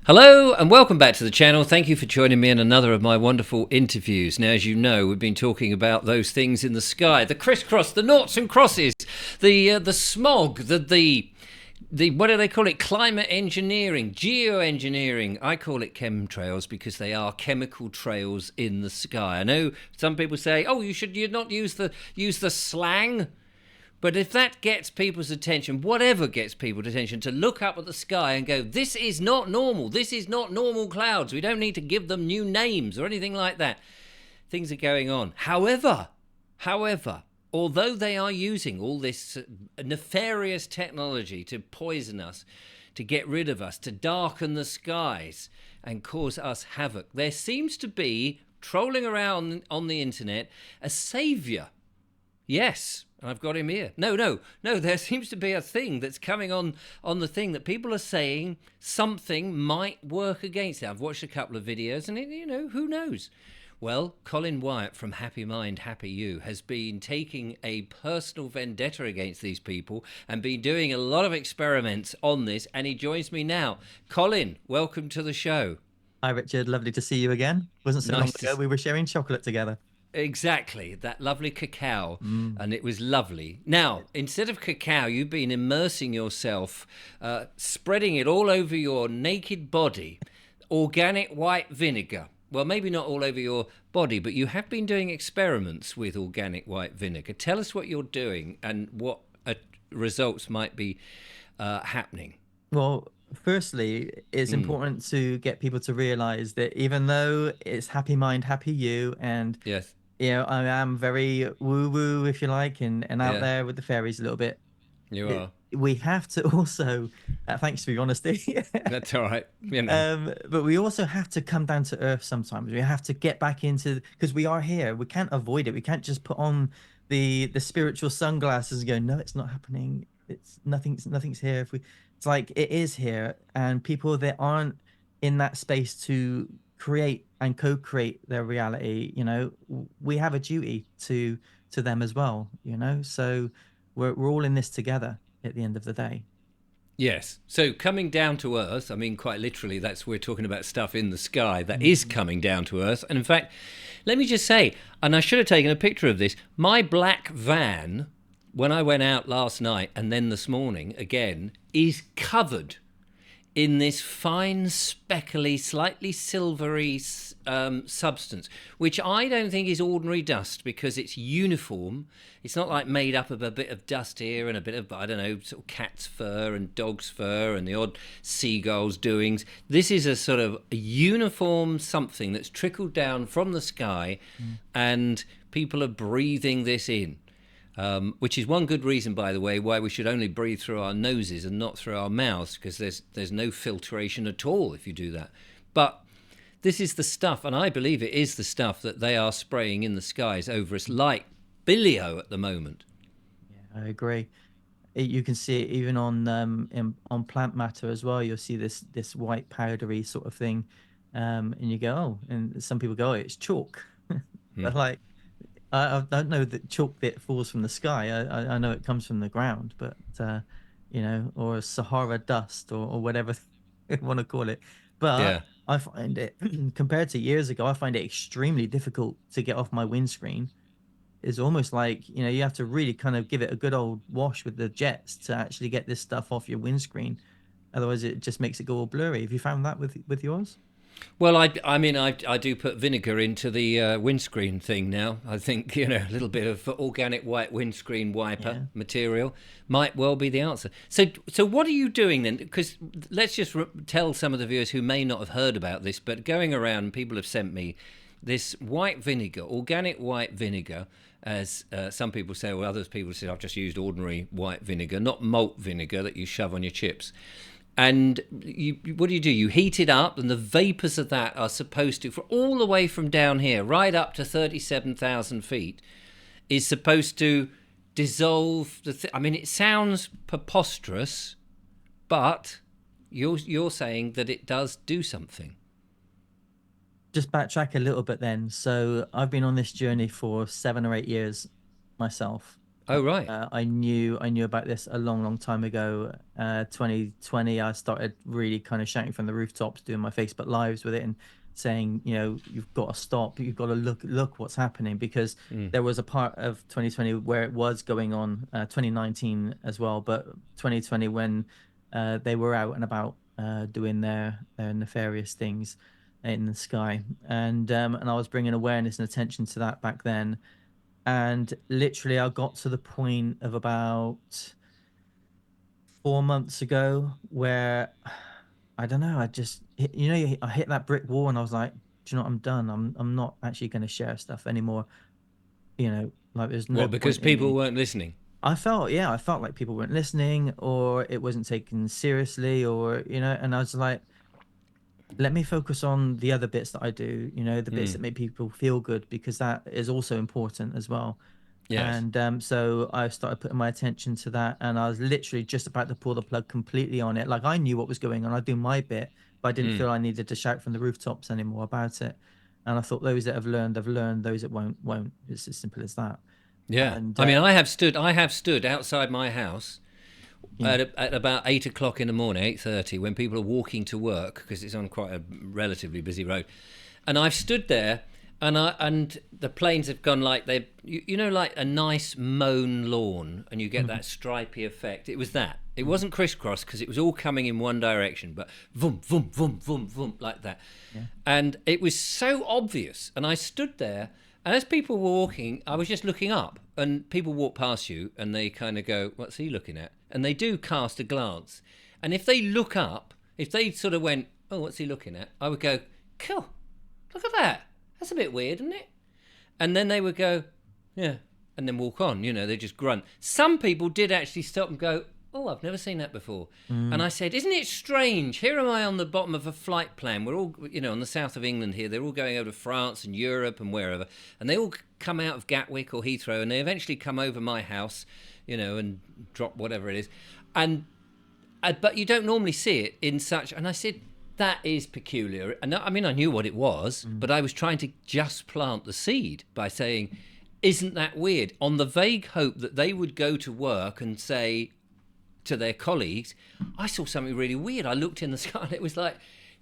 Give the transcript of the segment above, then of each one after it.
Hello and welcome back to the channel. Thank you for joining me in another of my wonderful interviews. Now, as you know, we've been talking about those things in the sky, the crisscross, the noughts and crosses, the smog, the what do they call it? Climate engineering, geoengineering. I call it chemtrails because they are chemical trails in the sky. I know some people say, "Oh, you not use the slang." But if that gets people's attention, whatever gets people's attention, to look up at the sky and go, this is not normal. This is not normal clouds. We don't need to give them new names or anything like that. Things are going on. However, although they are using all this nefarious technology to poison us, to get rid of us, to darken the skies and cause us havoc, there seems to be, trolling around on the internet, a saviour. Yes, I've got him here. No. There seems to be a thing that's coming on the thing that people are saying something might work against it. I've watched a couple of videos and, who knows? Well, Colin Wyatt from Happy Mind, Happy You has been taking a personal vendetta against these people and been doing a lot of experiments on this, and he joins me now. Colin, welcome to the show. Hi, Richard. Lovely to see you again. Wasn't so long Nice to ago we were sharing chocolate together. Exactly, that lovely cacao, Mm. and it was lovely. Now, instead of cacao, you've been immersing yourself, spreading it all over your naked body, organic white vinegar. Well, maybe not all over your body, but you have been doing experiments with organic white vinegar. Tell us what you're doing and what results might be happening. Well, firstly, it's important to get people to realize that even though it's happy mind, happy you, and Yes, I am very woo-woo, if you like, and out yeah, there with the fairies a little bit. you are. We have to also, thanks for your honesty. That's all right. You know. But we also have to come down to earth sometimes. We have to get back into, because we are here. We can't avoid it. We can't just put on the spiritual sunglasses and go, no, it's not happening. It's nothing's here. If we, it's like it is here, and people that aren't in that space to create and co-create their reality, we have a duty to them as well. So we're all in this together at the end of the day. Yes. So coming down to Earth, I mean, quite literally, we're talking about stuff in the sky that is coming down to Earth. And in fact, let me just say, and I should have taken a picture of this, my black van, when I went out last night and then this morning again, is covered in this fine, speckly, slightly silvery substance, which I don't think is ordinary dust because it's uniform. It's not like made up of a bit of dust here and a bit of, I don't know, sort of cat's fur and dog's fur and the odd seagull's doings. This is a sort of a uniform something that's trickled down from the sky, and people are breathing this in. Which is one good reason, by the way, why we should only breathe through our noses and not through our mouths, because there's no filtration at all if you do that. But this is the stuff, and I believe it is the stuff that they are spraying in the skies over us like bilio at the moment. Yeah, I agree. You can see it even on plant matter as well. You'll see this white powdery sort of thing, and you go, oh, and some people go, oh, it's chalk. But like, I don't know that chalk that falls from the sky. I know it comes from the ground, but or Sahara dust or whatever you want to call it. But Yeah. I find it compared to years ago, I find it extremely difficult to get off my windscreen. It's almost like, you have to really kind of give it a good old wash with the jets to actually get this stuff off your windscreen. Otherwise, it just makes it go all blurry. Have you found that with yours? Well, I do put vinegar into the windscreen thing now. I think, a little bit of organic white windscreen wiper Yeah. material might well be the answer. So what are you doing then? Because let's just tell some of the viewers who may not have heard about this, but going around, people have sent me this white vinegar, organic white vinegar, as some people say, or other people say, I've just used ordinary white vinegar, not malt vinegar that you shove on your chips. And what do? You heat it up, and the vapours of that are supposed to, for all the way from down here, right up to 37,000 feet, is supposed to dissolve I mean, it sounds preposterous, but you're saying that it does do something. Just backtrack a little bit then. So I've been on this journey for 7 or 8 years myself. Oh, right. I knew about this a long time ago. 2020, I started really kind of shouting from the rooftops, doing my Facebook lives with it, and saying, you've got to stop. You've got to look what's happening, because Mm. there was a part of 2020 where it was going on, 2019 as well, but 2020 when they were out and about doing their nefarious things in the sky, and I was bringing awareness and attention to that back then. And literally, I got to the point of about 4 months ago where I don't know. I just, I hit that brick wall, and I was like, do you know what? I'm done. I'm not actually going to share stuff anymore. Like there's no What, because point in people me. weren't listening? I felt like people weren't listening, or it wasn't taken seriously, or and I was like, let me focus on the other bits that I do. The bits that Mm. make people feel good, because that is also important as well. Yes. And so I started putting my attention to that, and I was literally just about to pull the plug completely on it. Like, I knew what was going on. I do my bit, but I didn't Mm. feel I needed to shout from the rooftops anymore about it. And I thought, those that have learned have learned. Those that won't. It's as simple as that. Yeah. And I mean, I have stood outside my house yeah, at about 8 o'clock in the morning, 8:30, when people are walking to work, because it's on quite a relatively busy road, and I've stood there, and the planes have gone like like a nice mown lawn, and you get mhm, that stripy effect. It was that. It wasn't crisscross because it was all coming in one direction, but vroom, vroom, vroom, vroom, vroom, like that. yeah, And it was so obvious. And I stood there, and as people were walking, I was just looking up, and people walk past you, and they kind of go, "What's he looking at?" And they do cast a glance. And if they look up, if they sort of went, "Oh, what's he looking at?" I would go, "Cool, look at that. That's a bit weird, isn't it?" And then they would go, "Yeah," and then walk on. They just grunt. Some people did actually stop and go, "Oh, I've never seen that before." And mm, I said, "Isn't it strange? Here am I on the bottom of a flight plan. We're all, on the south of England here. They're all going over to France and Europe and wherever. And they all come out of Gatwick or Heathrow, and they eventually come over my house, and drop whatever it is. And but you don't normally see it in such." And I said, "That is peculiar." And I mean, I knew what it was, mm, but I was trying to just plant the seed by saying, "Isn't that weird?" On the vague hope that they would go to work and say to their colleagues, "I saw something really weird. I looked in the sky and it was like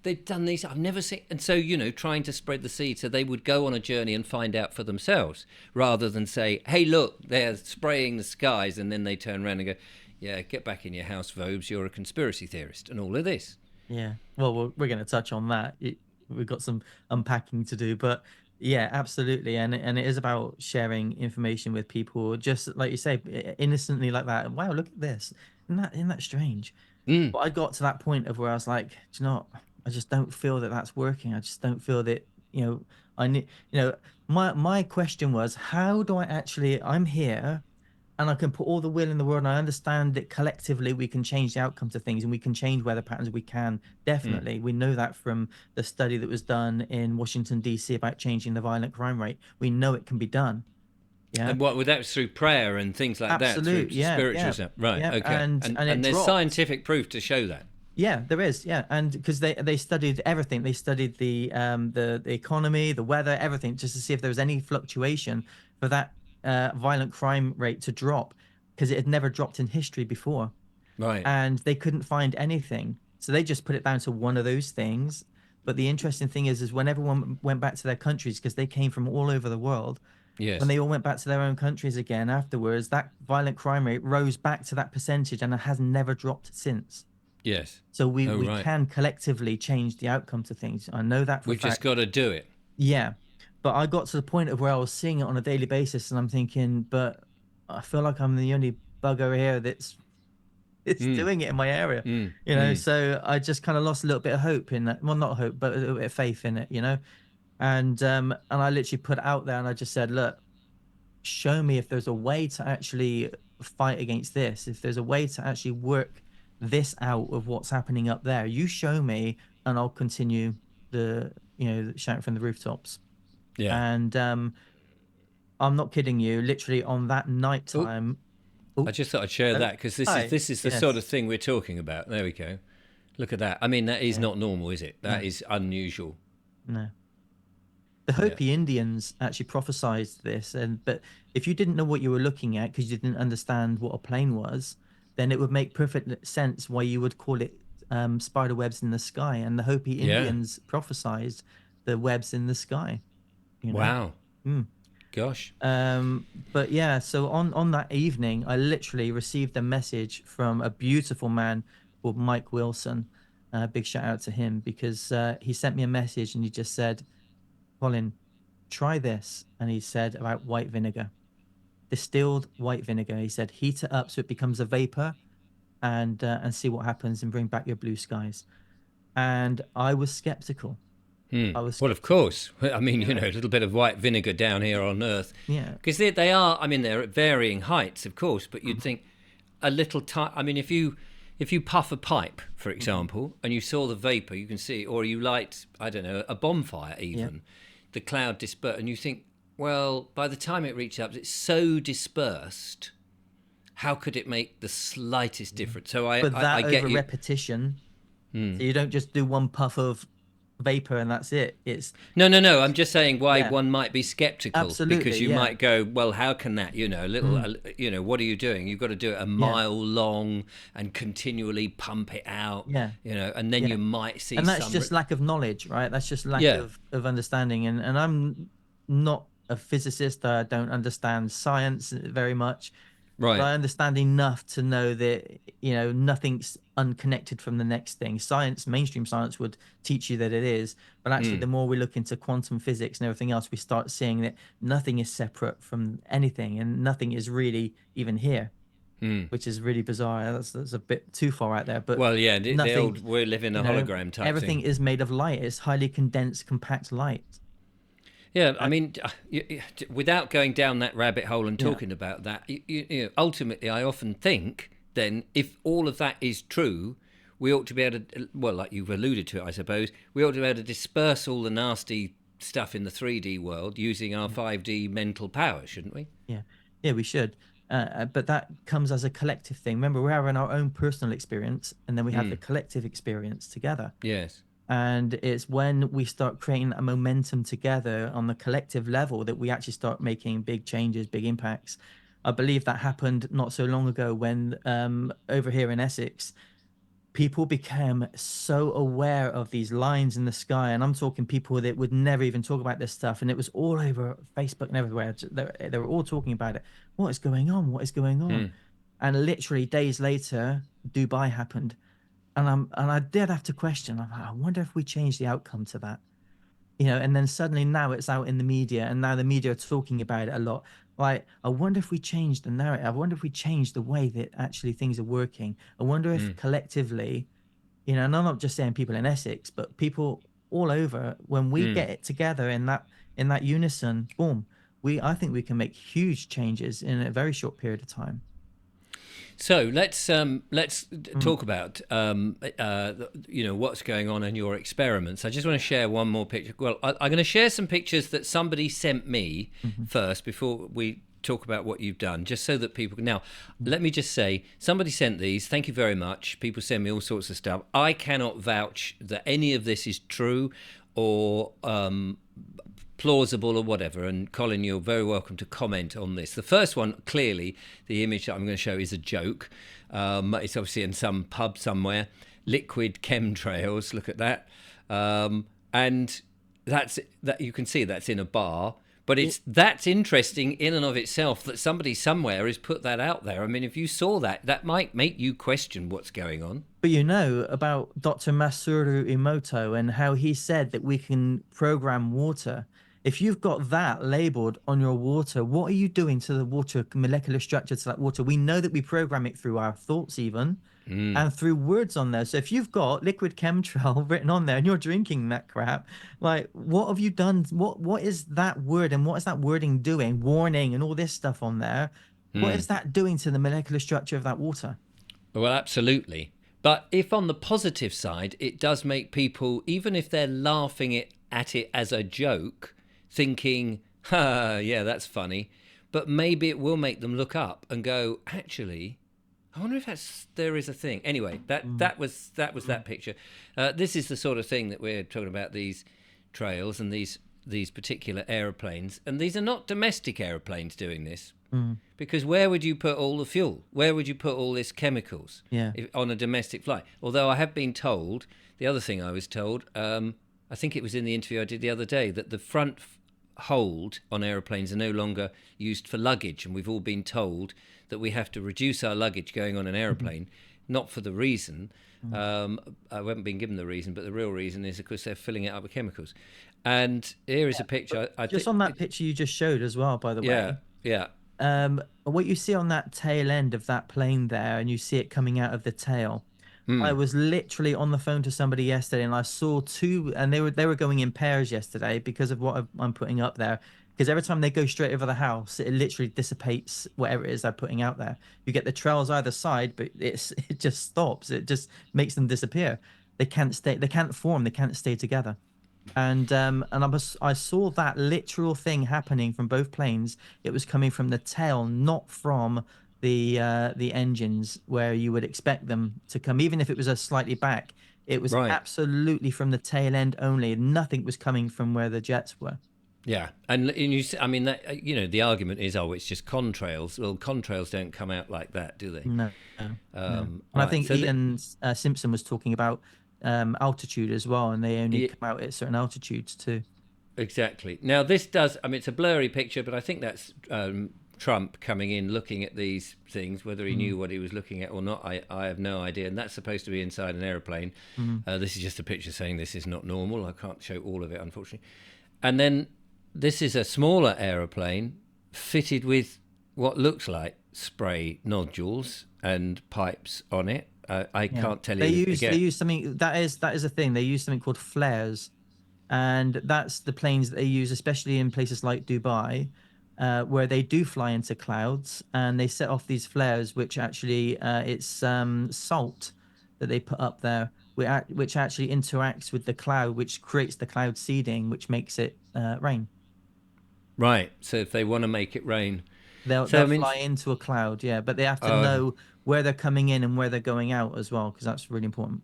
they'd done these. I've never seen." And so, trying to spread the seed so they would go on a journey and find out for themselves, rather than say, "Hey, look, they're spraying the skies," and then they turn around and go, "Yeah, get back in your house, Vobes. You're a conspiracy theorist," and all of this. yeah. Well, we're going to touch on that. We've got some unpacking to do, but yeah, absolutely. And it is about sharing information with people, just like you say, innocently like that. Wow, look at this. Isn't that strange? Mm. But I got to that point of where I was like, do you know what? I just don't feel that that's working. I just don't feel that, I need, my question was, how do I actually, I'm here and I can put all the will in the world, and I understand that collectively we can change the outcome to things, and we can change weather patterns. We can Mm. definitely. We know that from the study that was done in Washington, D.C. about changing the violent crime rate. We know it can be done. Yeah. And what, well, that was through prayer and things like that, through Absolute. Yeah. spiritual Yeah. stuff, right? Yeah. Okay, and And it and there's dropped. scientific proof to show that. Yeah, there is. Yeah, and because they studied everything, they studied the economy, the weather, everything, just to see if there was any fluctuation for that violent crime rate to drop, because it had never dropped in history before, Right. and they couldn't find anything. So they just put it down to one of those things. But the interesting thing is when everyone went back to their countries, because they came from all over the world, when Yes. they all went back to their own countries again afterwards, that violent crime rate rose back to that percentage, and it has never dropped since. Yes. So we Oh, we right. can collectively change the outcome to things. I know that for a We've just fact. got to do it. Yeah. But I got to the point of where I was seeing it on a daily basis, and I'm thinking, but I feel like I'm the only bugger here that's it's Mm. doing it in my area. Mm. Mm. So I just kind of lost a little bit of hope in that. Well, not hope, but a little bit of faith in it. And I literally put it out there, and I just said, look, show me if there's a way to actually fight against this, if there's a way to actually work this out of what's happening up there. You show me, and I'll continue shouting from the rooftops. Yeah. And I'm not kidding you. Literally on that night Oh, time. I Oh, just thought I'd share hello. that because this is Hi. this is the sort Yes. of thing we're talking about. There we go. Look at that. I mean, that is Yeah. not normal, is it? That No. is unusual. No. The Yeah. Hopi Indians actually prophesied this, but if you didn't know what you were looking at because you didn't understand what a plane was, then it would make perfect sense why you would call it spider webs in the sky. And the Hopi Yeah. Indians prophesied the webs in the sky, you know. Wow. Mm. Gosh. But yeah, so on that evening, I literally received a message from a beautiful man called Mike Wilson. Big shout out to him because he sent me a message and he just said, Colin, try this. And he said about white vinegar, distilled white vinegar. He said, heat it up so it becomes a vapor and see what happens and bring back your blue skies. And I was skeptical. I was Well, of skeptical, course. I mean, you know. a little bit of white vinegar down here on Earth, Yeah. because they are. I mean, they're at varying heights, of course. But you'd think a little time. I mean, if you puff a pipe, for Mm-hmm. example, and you saw the vapor, you can see, or you light, I don't know, a bonfire, Yeah. even the cloud disperse, and you think, well, by the time it reaches up, it's so dispersed. How could it make the slightest Yeah. difference? So But I that get over you. repetition, so you don't just do one puff of vapor and that's it. No, no, no. I'm It's just saying why yeah, one might be skeptical, because absolutely, you yeah. might go, well, how can that, Mm, what are you doing? You've got to do it a yeah, mile long and continually pump it out, yeah, and then yeah. you might see And that's some. just lack of knowledge, right? That's just lack Yeah, of understanding. And I'm not a physicist. I don't understand science very much, but right. I understand enough to know that, nothing's unconnected from the next thing. Science, mainstream science would teach you that it is, but actually, the Mm, more we look into quantum physics and everything else, we start seeing that nothing is separate from anything, and nothing is really even here, mm. which is really bizarre. That's a bit too far out there, but Well, yeah, the nothing, old we live in you a know, hologram type everything thing. is made of light. It's highly condensed, compact light. Yeah, I Uh, mean, without going down that rabbit hole and yeah, talking about that, ultimately, I often think then if all of that is true, we ought to be able to, well, like you've alluded to it, I suppose, we ought to be able to disperse all the nasty stuff in the 3D world using our yeah, 5D mental power, shouldn't we? yeah, yeah. We should, but that comes as a collective thing. Remember, we're having our own personal experience, and then we have the Mm, collective experience together. yes. And it's when we start creating a momentum together on the collective level that we actually start making big changes, big impacts. I believe that happened not so long ago when over here in Essex, people became so aware of these lines in the sky. And I'm talking people that would never even talk about this stuff. And it was all over Facebook and everywhere. They were all talking about it. What is going on? What is going on? Mm, And literally days later, Dubai happened. And I did have to question. I'm like, I wonder if we change the outcome to that, and then suddenly now it's out in the media, and now the media are talking about it a lot. Like, I wonder if we change the narrative. I wonder if we change the way that actually things are working. I wonder if mm, collectively, and I'm not just saying people in Essex, but people all over, when we mm. get it together in that unison, boom, I think we can make huge changes in a very short period of time. So let's Mm, talk about what's going on in your experiments. I just want to share one more picture. Well, I'm going to share some pictures that somebody sent me mhm, first before we talk about what you've done, just so that people can. Now, mm, let me just say, somebody sent these. Thank you very much. People send me all sorts of stuff. I cannot vouch that any of this is true or plausible or whatever. And Colin, you're very welcome to comment on this. The first one, clearly, the image that I'm going to show is a joke. It's obviously in some pub somewhere. Liquid chemtrails. Look at that. And that you can see that's in a bar. But mm. that's interesting in and of itself that somebody somewhere has put that out there. I mean, if you saw that, that might make you question what's going on. But you know about Dr. Masaru Emoto and how he said that we can program water. If you've got that labeled on your water, what are you doing to the water molecular structure to that water? We know that we program it through our thoughts, even and through words on there. So if you've got liquid chemtrail written on there and you're drinking that crap, like what have you done? What is that word and what is that wording doing? Warning and all this stuff on there. What is that doing to the molecular structure of that water? Well, absolutely. But if on the positive side, it does make people, even if they're laughing at it as a joke, thinking, ha, yeah, that's funny. But maybe it will make them look up and go, actually, I wonder if there is a thing. Anyway, Mm, that was mm, that picture. This is the sort of thing that we're talking about, these trails and these these particular aeroplanes, and these are not domestic aeroplanes doing this, Mm. because where would you put all the fuel? Where would you put all this chemicals Yeah. on a domestic flight? Although I have been told, the other thing I was told, I think it was in the interview I did the other day, that the front hold on aeroplanes are no longer used for luggage, and we've all been told that we have to reduce our luggage going on an aeroplane, not for the reason. I haven't been given the reason, but the real reason is, of course, they're filling it up with chemicals. And here is a picture. Just on that picture you just showed as well, by the Yeah, way. yeah. What you see on that tail end of that plane there, and you see it coming out of the tail. I was literally on the phone to somebody yesterday, and I saw two, and they were going in pairs yesterday because of what I'm putting up there. Because every time they go straight over the house, it literally dissipates whatever it is they're putting out there. You get the trails either side, but it just stops. It just makes them disappear. They can't stay. They can't form. They can't stay together. And I saw that literal thing happening from both planes. It was coming from the tail, not from the engines where you would expect them to come, even if it was a slightly back. It was Right. absolutely from the tail end only. Nothing was coming from where the jets were. Yeah, and I mean, that, the argument is, oh, it's just contrails. Well, contrails don't come out like that, do they? No, no. And I Right. think So Ian Simpson was talking about altitude as well, and they only yeah, come out at certain altitudes too. exactly. Now this does. I mean, it's a blurry picture, but I think that's Trump coming in, looking at these things. Whether he knew what he was looking at or not, I have no idea. And that's supposed to be inside an aeroplane. This is just a picture saying this is not normal. I can't show all of it, unfortunately. And then this is a smaller aeroplane fitted with what looks like spray nodules and pipes on it. I Yeah. can't tell They you use again. they use something that is a thing. They use something called flares, and that's the planes that they use, especially in places like Dubai, where they do fly into clouds, and they set off these flares, which actually it's salt that they put up there, which actually interacts with the cloud, which creates the cloud seeding, which makes it rain. Right. So if they want to make it rain, They'll so they'll I mean, fly into a cloud, yeah, but they have to okay. know where they're coming in and where they're going out as well, because that's really important.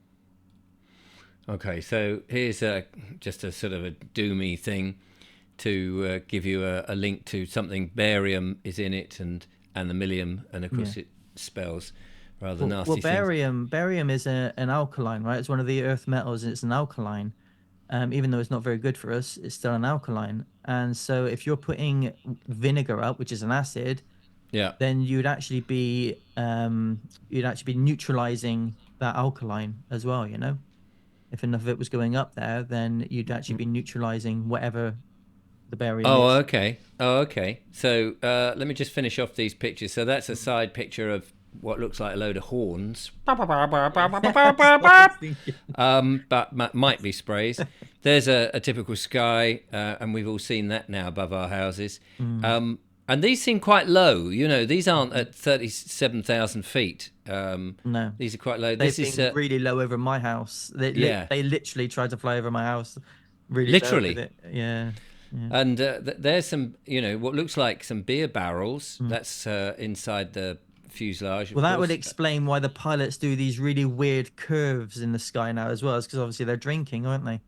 Okay, so here's just a sort of a doomy thing to give you a link to something. Barium is in it, and the millium, and of Yeah. course it spells rather Well, nasty things. barium is an alkaline, right? It's one of the earth metals, and it's an alkaline. Even though it's not very good for us, it's still an alkaline. And so, if you're putting vinegar up, which is an acid, Yeah. then you'd actually be neutralizing that alkaline as well. If enough of it was going up there, then you'd actually be neutralizing whatever the barium Oh, is. okay. Oh, okay. So let me just finish off these pictures. So that's a side picture of what looks like a load of horns, That's what I was thinking. but might be sprays. There's a typical sky, and we've all seen that now above our houses. Mm. And these seem quite low. These aren't at 37,000 feet. No. These are quite low. They've This is, been really low over my house. yeah, They literally tried to fly over my house really low with literally. it. Yeah. Yeah. And there's some, what looks like some beer barrels. Mm. That's inside the fuselage, of Well, that would course. explain why the pilots do these really weird curves in the sky now as well, because obviously they're drinking, aren't they?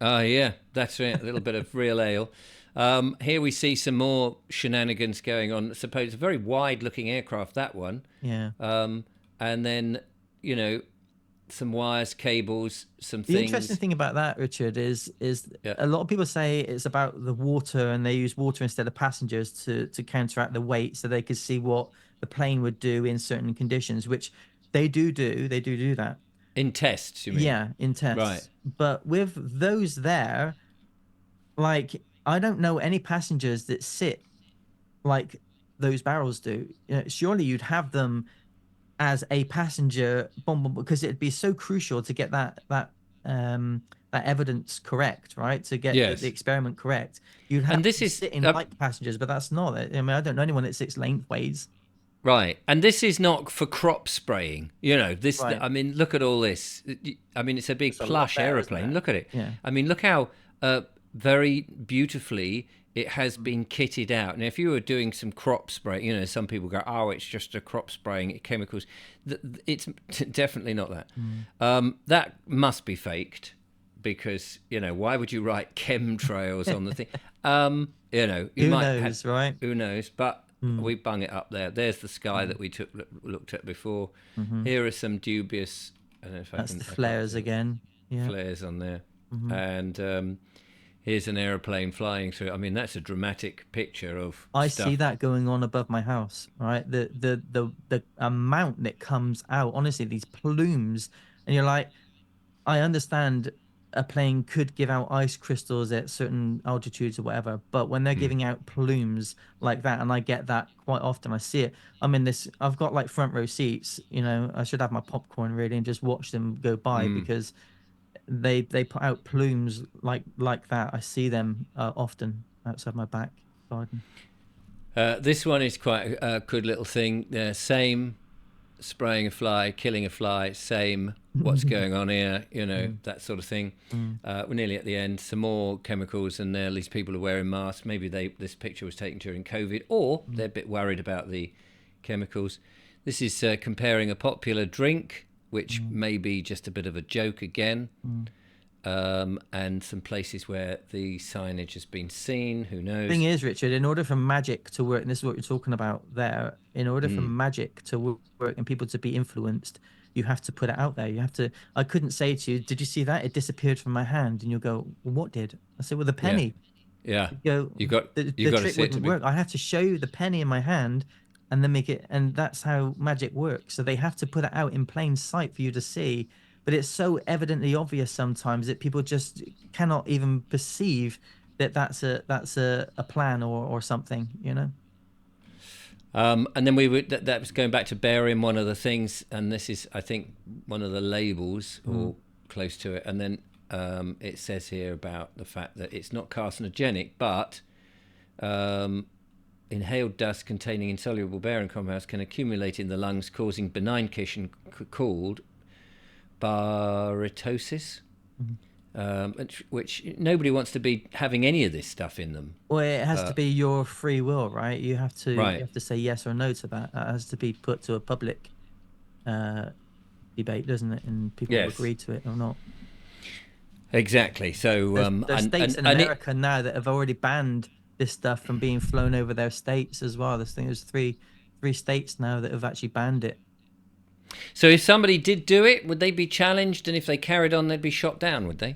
Oh, yeah, that's it. A little bit of real ale. Here we see some more shenanigans going on. I suppose a very wide-looking aircraft, that one. Yeah. And then, some wires, cables, some The interesting things. thing about that, Richard, is Yeah. a lot of people say it's about the water, and they use water instead of passengers to counteract the weight, so they could see what the plane would do in certain conditions, which they do. They do that. In tests, you mean? Yeah, in Right. tests. But with those there, like I don't know any passengers that sit like those barrels do. Surely you'd have them as a passenger because it'd be so crucial to get that evidence correct, right? To get the Yes. experiment correct. You'd have And this them is sitting like passengers, but that's not it. I mean, I don't know anyone that sits lengthways. right. And this is not for crop spraying. This, Right. I mean, look at all this. I mean, it's a big It's a lot plush better, isn't aeroplane. it? Look at it. Yeah. I mean, look how very beautifully it has been kitted out. Now, if you were doing some crop spray, some people go, "Oh, it's just a crop spraying chemicals." It's definitely not that. Mm. That must be faked because, why would you write chemtrails on the thing? You Who might knows, right? who knows, but we bung it up there. There's the sky that we looked at before. Here are some dubious, I don't know if That's I the can't flares see again. Yeah. flares on there. And here's an aeroplane flying through. I mean, that's a dramatic picture of I stuff. see that going on above my house, right? The amount that comes out, honestly, these plumes, and you're like, I understand a plane could give out ice crystals at certain altitudes or whatever, but when they're giving out plumes like that, and I get that quite often, I see it. I've got like front row seats, I should have my popcorn really and just watch them go by because they put out plumes like that. I see them often outside my back garden. This one is quite a good little thing. Same spraying a fly, killing a fly, same what's going on here, that sort of thing. We're nearly at the end. Some more chemicals, and at least people are wearing masks. Maybe this picture was taken during COVID, or they're a bit worried about the chemicals. This is comparing a popular drink, which may be just a bit of a joke again. And some places where the signage has been seen. Who knows? Thing is, Richard, in order for magic to work, and this is what you're talking about there, in order for magic to work and people to be influenced, you have to put it out there. You have to. I couldn't say to you, "Did you see that? It disappeared from my hand," and you'll go, well, "What did?" I said, "Well, the penny." Yeah. You go, You got the to trick see it to wouldn't be. work. I have to show you the penny in my hand, and then make it, and that's how magic works. So they have to put it out in plain sight for you to see. But it's so evidently obvious sometimes that people just cannot even perceive that that's a plan or something, And then that was going back to barium, one of the things, and this is, I think, one of the labels or close to it. And then it says here about the fact that it's not carcinogenic, but inhaled dust containing insoluble barium compounds can accumulate in the lungs, causing benign condition called barytosis, which nobody wants to be having any of this stuff in them. Well, it has to be your free will, right? You have to say yes or no to that. That has to be put to a public debate, doesn't it? And people will agree to it or not. Exactly. So there's states in America now that have already banned this stuff from being flown over their states as well. There's three states now that have actually banned it. So if somebody did do it, would they be challenged? And if they carried on, they'd be shot down, would they?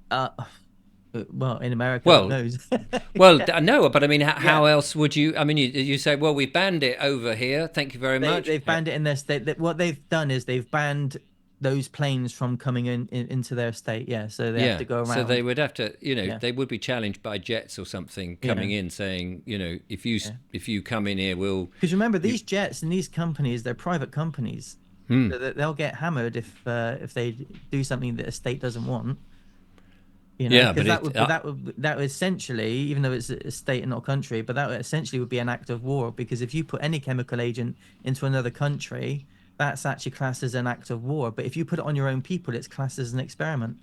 Well, in America, who knows? No, but I mean, how else would you? I mean, you say, well, we banned it over here. Thank you very much. They've banned it in their state. What they've done is they've banned those planes from coming into their state. Yeah, so they have to go around. So they would have to, they would be challenged by jets or something coming in, saying, if you come in here, we'll. Because remember, these jets and these companies, they're private companies. So they'll get hammered if they do something that a state doesn't want. But that would essentially, even though it's a state and not a country, but that essentially would be an act of war. Because if you put any chemical agent into another country, that's actually classed as an act of war. But if you put it on your own people, it's classed as an experiment,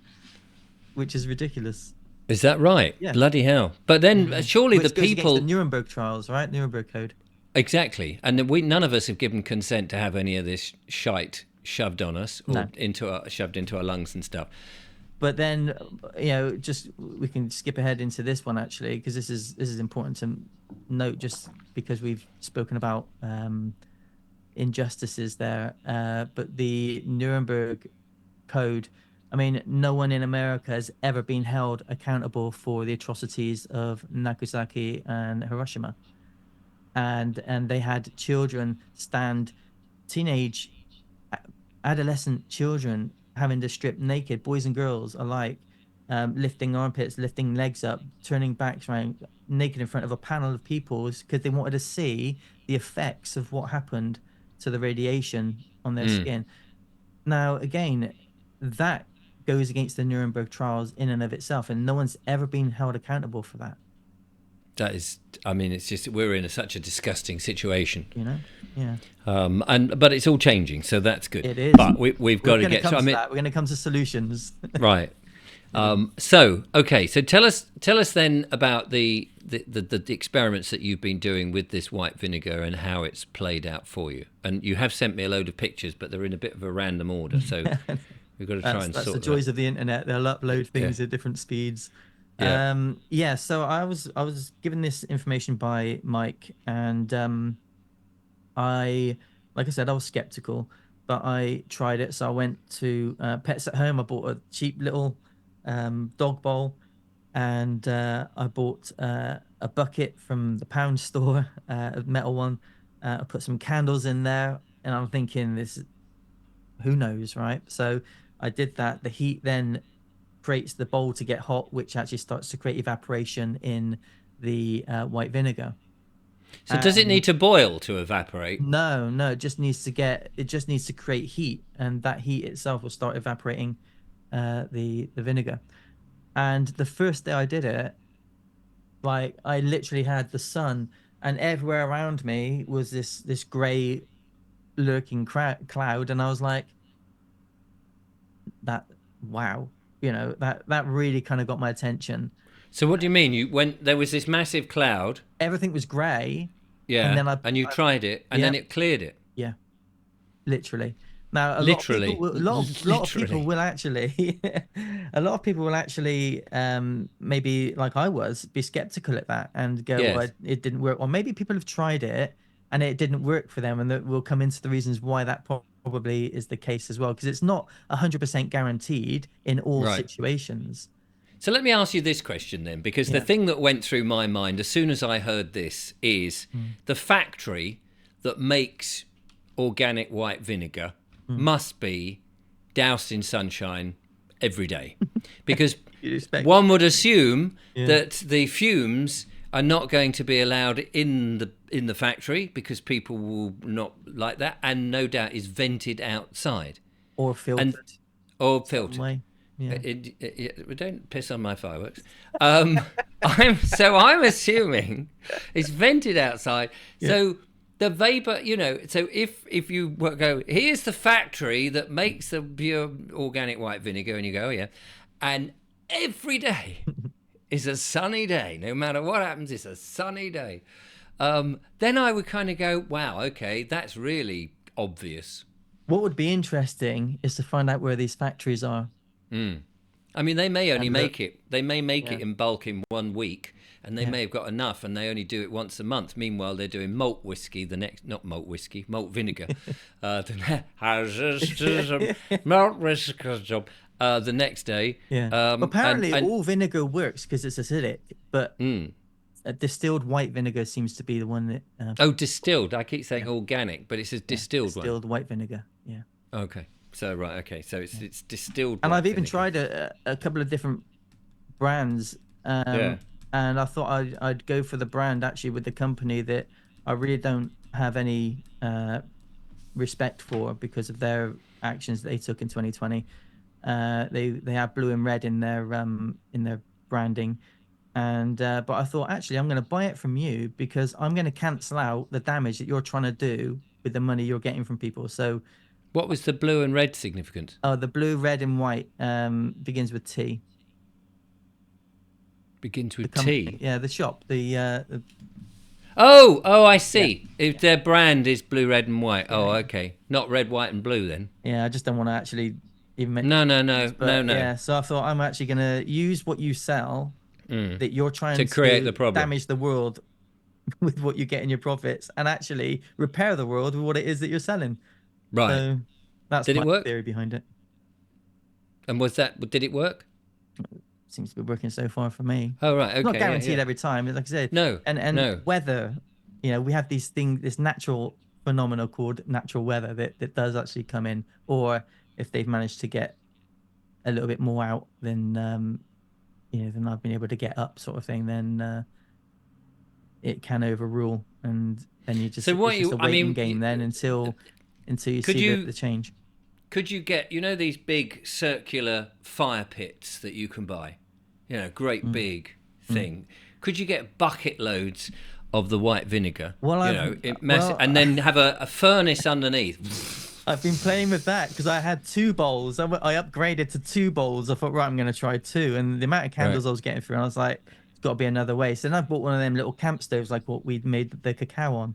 which is ridiculous. Is that right? Yeah. Bloody hell! But then surely Which the goes people against the Nuremberg trials, right? Nuremberg Code. Exactly, and none of us have given consent to have any of this shite shoved on us or shoved into our lungs and stuff. But then, we can skip ahead into this one actually, because this is important to note, just because we've spoken about injustices there. But the Nuremberg Code, I mean, no one in America has ever been held accountable for the atrocities of Nagasaki and Hiroshima. And they had children teenage, adolescent children having to strip naked, boys and girls alike, lifting armpits, lifting legs up, turning backs around, naked in front of a panel of people because they wanted to see the effects of what happened to the radiation on their skin. Now, again, that goes against the Nuremberg trials in and of itself, and no one's ever been held accountable for that. That is, I mean, it's just we're in such a disgusting situation, Yeah. But it's all changing, so that's good. It is. But we've got to get. We're going to come to solutions. Right. So tell us then about the experiments that you've been doing with this white vinegar and how it's played out for you. And you have sent me a load of pictures, but they're in a bit of a random order. So We've got to try That's and the sort that. joys of the internet. They'll upload Yeah, things at different speeds. yeah. Yeah. So I was given this information by Mike, and I, like I said, I was skeptical, but I tried it. So I went to Pets at Home. I bought a cheap little dog bowl, and I bought a bucket from the pound store, a metal one. I put some candles in there, and I'm thinking, this, who knows, right? So I did that. The heat then creates the bowl to get hot, which actually starts to create evaporation in the white vinegar. So does it need And to boil to evaporate? no, no, it just needs to create heat, and that heat itself will start evaporating the vinegar. And the first day I did it, like I literally had the sun, and everywhere around me was this gray lurking cloud, and I was like, that, wow, that really kind of got my attention. So what do you mean? You went there was this massive cloud, Everything was gray, and yeah, then and you tried it, and yeah, then it cleared it. yeah, literally. Now, Literally, a lot of people literally. will actually, a lot of people will actually, maybe like I was, be skeptical at that and go, well, Yes. it didn't work. Or maybe people have tried it and it didn't work for them, and that we'll come into the reasons why that probably is the case as well, because it's not 100% guaranteed in all Right. situations. So let me ask you this question then, because the Yeah. thing that went through my mind as soon as I heard this is Mm, the factory that makes organic white vinegar mm. must be doused in sunshine every day. Because You'd expect. one would assume Yeah. that the fumes are not going to be allowed in the factory because people will not like that, and no doubt is vented outside Or and filtered or some filtered. way. Yeah. Don't piss on my fireworks. Um, I'm assuming it's vented outside. Yeah. So the vapor, So if you go, here's the factory that makes the pure organic white vinegar, and you go, oh, yeah, and every day is a sunny day. No matter what happens, it's a sunny day. Then I would kind of go, wow, okay, that's really obvious. What would be interesting is to find out where these factories are I mean, they may only and look. make it. They may make it Yeah. in bulk in 1 week, and they Yeah. may have got enough, and they only do it once a month. Meanwhile, they're doing malt whiskey the next, not malt whiskey, malt vinegar. Malt whiskey job the next day. Yeah. And Apparently, all vinegar works because it's acidic, but mm. a distilled white vinegar seems to be the one that. Oh, distilled. I keep Yeah. saying organic, but it's a Yeah. distilled one. Distilled white vinegar. Yeah. Okay. So right. Okay. So Yeah. it's distilled And white I've even vinegar. tried a couple of different brands, Yeah. and I thought I'd go for the brand actually with the company that I really don't have any respect for because of their actions that they took in 2020. They have blue and red in their branding, and but I thought actually I'm going to buy it from you because I'm going to cancel out the damage that you're trying to do with the money you're getting from people. So What was the blue and red significance? the blue, red, and white begins with T. Begins The with company, T. yeah, the shop, the Oh, I yeah, see. If yeah, their brand is blue, red, and white. yeah, Oh, yeah. okay. Not red, white, and blue then. Yeah, I just don't want to actually even mention No, no, names, no, no, but no. yeah. So I thought I'm actually gonna use what you sell that you're To trying create the to problem. damage the world with what you get in your profits, and actually repair the world with what it is that you're selling. Right. So that's Did it my work? theory behind it. And did it work? Seems to be working so far for me. Oh, right. Not Okay. Yeah, guaranteed yeah. every time, like I said. No, And no. weather, we have these things, this natural phenomena called natural weather that does actually come in, or if they've managed to get a little bit more out than I've been able to get up, sort of thing, then it can overrule, and then So it's what just you, a I waiting mean, game then until you could see you the change. could you get, these big circular fire pits that you can buy? Great Mm, big mm. thing. Could you get bucket loads of the white vinegar, Well, massive, and then have a furnace underneath? I've been playing with that because I had two bowls. I upgraded to two bowls. I thought, right, I'm going to try two. And the amount of Right. candles I was getting through, and I was like, it's got to be another way. So then I bought one of them little camp stoves, like what we'd made the cacao on.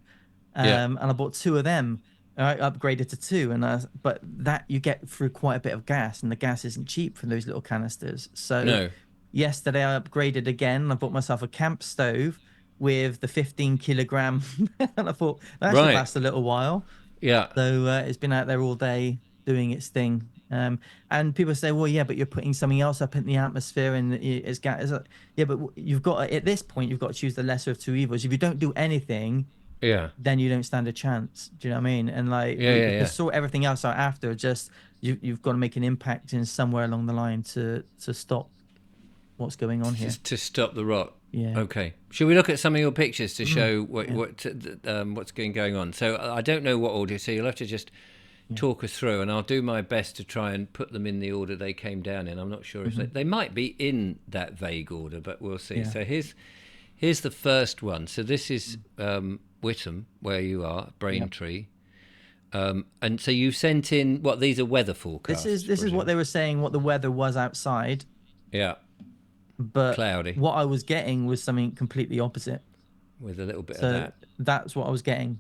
Yeah. And I bought two of them. I upgraded to two, and but that you get through quite a bit of gas, and the gas isn't cheap for those little canisters. So No. yesterday I upgraded again. I bought myself a camp stove with the 15 kilogram, and I thought that should Right. last a little while. Yeah. So it's been out there all day doing its thing. And people say, well, yeah, but you're putting something else up in the atmosphere, and it's gas. Yeah, but you've got at this point you've got to choose the lesser of two evils. If you don't do anything, Yeah. then you don't stand a chance. Do you know what I mean? And like Yeah. we Yeah. can Yeah. sort everything else out after. Just you've got to make an impact in somewhere along the line to stop what's going on here. To stop the rot. Yeah. Okay. Should we look at some of your pictures to Mm, show yeah. what's going on? So I don't know what order, so you'll have to just Yeah. talk us through, and I'll do my best to try and put them in the order they came down in. I'm not sure if Hmm. they might be in that vague order, but we'll see. Yeah. So here's the first one. So this is Whittam, where you are, Yeah. Braintree. And so you sent in what these are weather This forecasts, is this is what presume? they were saying. What the weather was outside, Yeah, but cloudy what I was getting was something completely opposite. with a little bit of So that. that's what I was getting.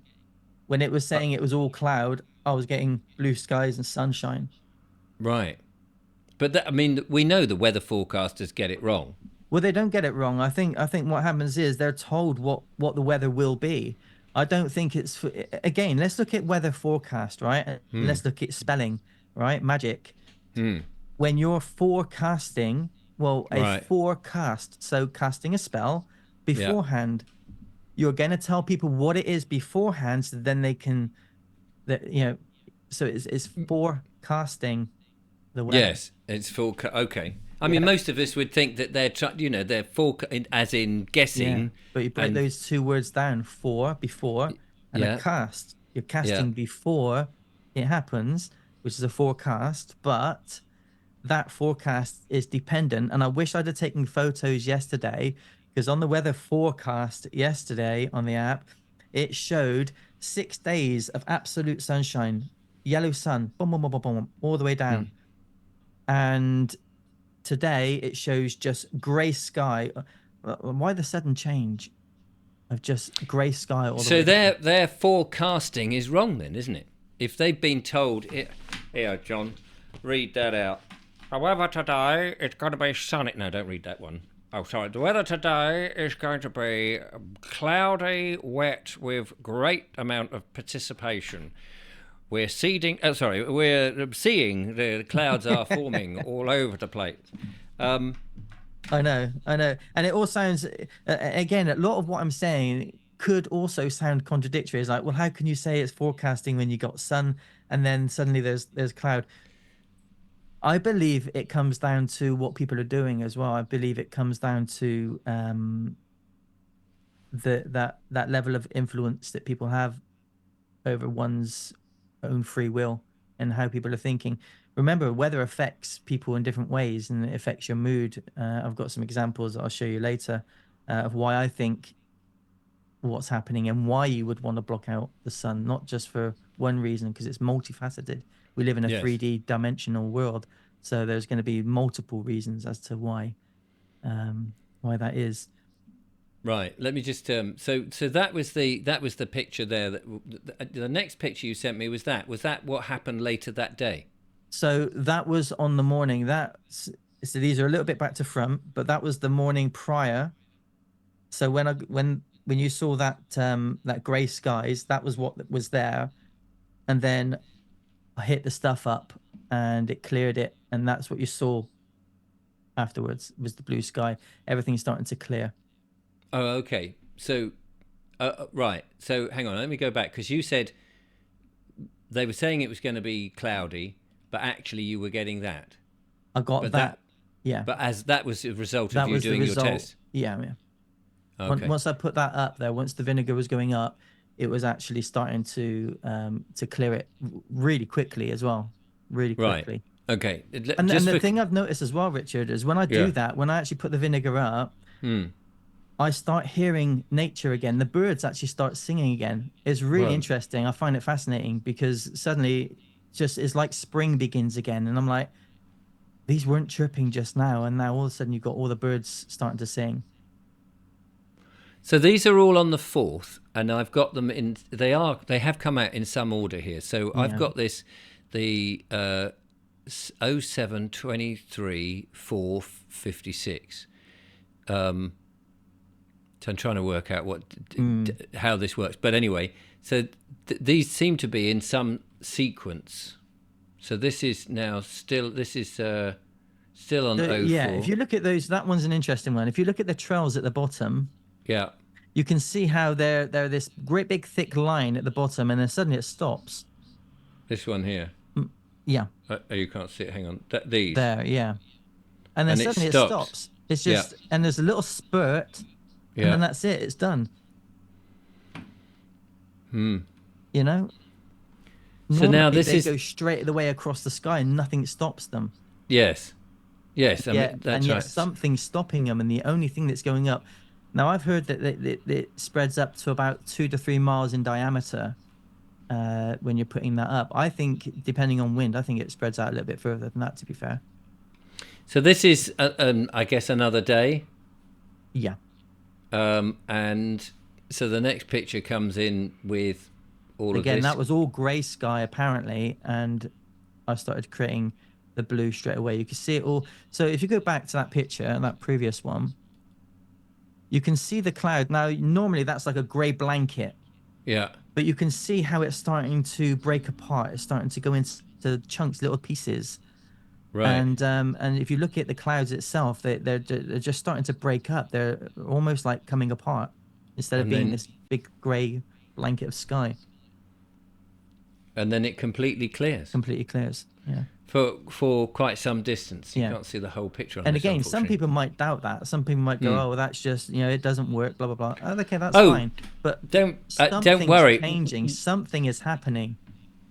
When it was saying it was all cloud, I was getting blue skies and sunshine. Right. But I mean, we know the weather forecasters get it wrong. Well, they don't get it wrong. I think what happens is they're told what the weather will be. I don't think it's again. Let's look at weather forecast, right? And let's look at spelling, right? Magic. When you're forecasting, well, a Right. forecast, so casting a spell Yeah. beforehand, you're going to tell people what it is beforehand, so then they can, that so it's forecasting the weather. Yes, it's okay. I mean, Yeah. most of us would think that they're as in Yeah, guessing, but you break and those two words down, for, before, and a yeah, cast. You're yeah. casting before it happens, which is a forecast, but that forecast is dependent. And I wish I'd have taken photos yesterday, because on the weather forecast yesterday on the app, it showed 6 days of absolute sunshine, yellow sun, boom, boom, boom, boom, boom, all the way down. And today it shows just gray sky. Why the sudden change of just gray sky all the So way down? their forecasting is wrong, then, isn't it? If they've been told, here, John, read that out. The weather today is going to be sunny. No, don't read that one. Oh, sorry. The weather today is going to be cloudy, wet, with great amount of participation. We're seeing the clouds are forming all over the place. I know, and it all sounds again. A lot of what I'm saying could also sound contradictory. It's like, well, how can you say it's forecasting when you got sun and then suddenly there's cloud? I believe it comes down to what people are doing as well. I believe it comes down to that level of influence that people have over one's own free will and how people are thinking. Remember, weather affects people in different ways, and it affects your mood. I've got some examples that I'll show you later of why I think what's happening and why you would want to block out the sun, not just for one reason, because it's multifaceted. We live in a Yes. 3D dimensional world, so there's going to be multiple reasons as to why that is. Right. Let me just so that was the picture there. That the next picture you sent me was that what happened later that day? So that was on the morning. So these are a little bit back to front, but that was the morning prior. So when you saw that grey skies, that was what was there, and then I hit the stuff up and it cleared it, and that's what you saw afterwards was the blue sky. Everything's starting to clear. Oh, okay. So, right. So, hang on. Let me go back because you said they were saying it was going to be cloudy, but actually you were getting that. I got But that. Yeah, But as that was a result of that you was the doing your result. test. Yeah, yeah. Okay. Once I put that up there, once the vinegar was going up, it was actually starting to clear it really quickly as well, really Right. quickly. Okay. And Just the for thing I've noticed as well, Richard, is when I do yeah. that, when I actually put the vinegar up, I start hearing nature again. The birds actually start singing again. It's really Right. interesting. I find it fascinating because suddenly just it's like spring begins again. And I'm like, these weren't chirping just now. And now all of a sudden you've got all the birds starting to sing. So these are all on the 4th, and I've got them in. They have come out in some order here. So I've Yeah. got the 0723 456. So I'm trying to work out how this works. But anyway, so these seem to be in some sequence. So this is now still still on Yeah, 04. if you look at those, that one's an interesting one. If you look at the trails at the bottom, Yeah, you can see how they're this great big thick line at the bottom, and then suddenly it stops. this one here. Yeah, Oh, you can't see it. Hang on. These. there, yeah. And then And it suddenly it stops. stops. It's Yeah, just, and there's a little spurt, and yeah. then that's it. It's done. You know, So now normally this they is go straight the way across the sky, and nothing stops them. yes, yes. I Yeah, mean and that's yet right. something's stopping them, and the only thing that's going up. Now I've heard that it spreads up to about 2 to 3 miles in diameter when you're putting that up. I think, depending on wind, I think it spreads out a little bit further than that. To be fair. So this is, I guess, another day. Yeah. And so the next picture comes in with all of Again, this. that was all grey sky apparently, and I started creating the blue straight away. You can see it all. So if you go back to that picture, that previous one, you can see the cloud. Now, normally that's like a grey blanket, Yeah, but you can see how it's starting to break apart. It's starting to go into chunks, little pieces. right. And if you look at the clouds itself, they're just starting to break up. They're almost like coming apart instead of And being then this big grey blanket of sky. it completely clears Completely clears. Yeah. for quite some distance. You Yeah. can't see the whole picture on And this, again, some unfortunately. people might doubt that. Some people might go, "Oh, well, that's just, it doesn't work." Blah blah blah. Oh, okay, that's Oh, fine. But don't something's worry. changing. Something is happening.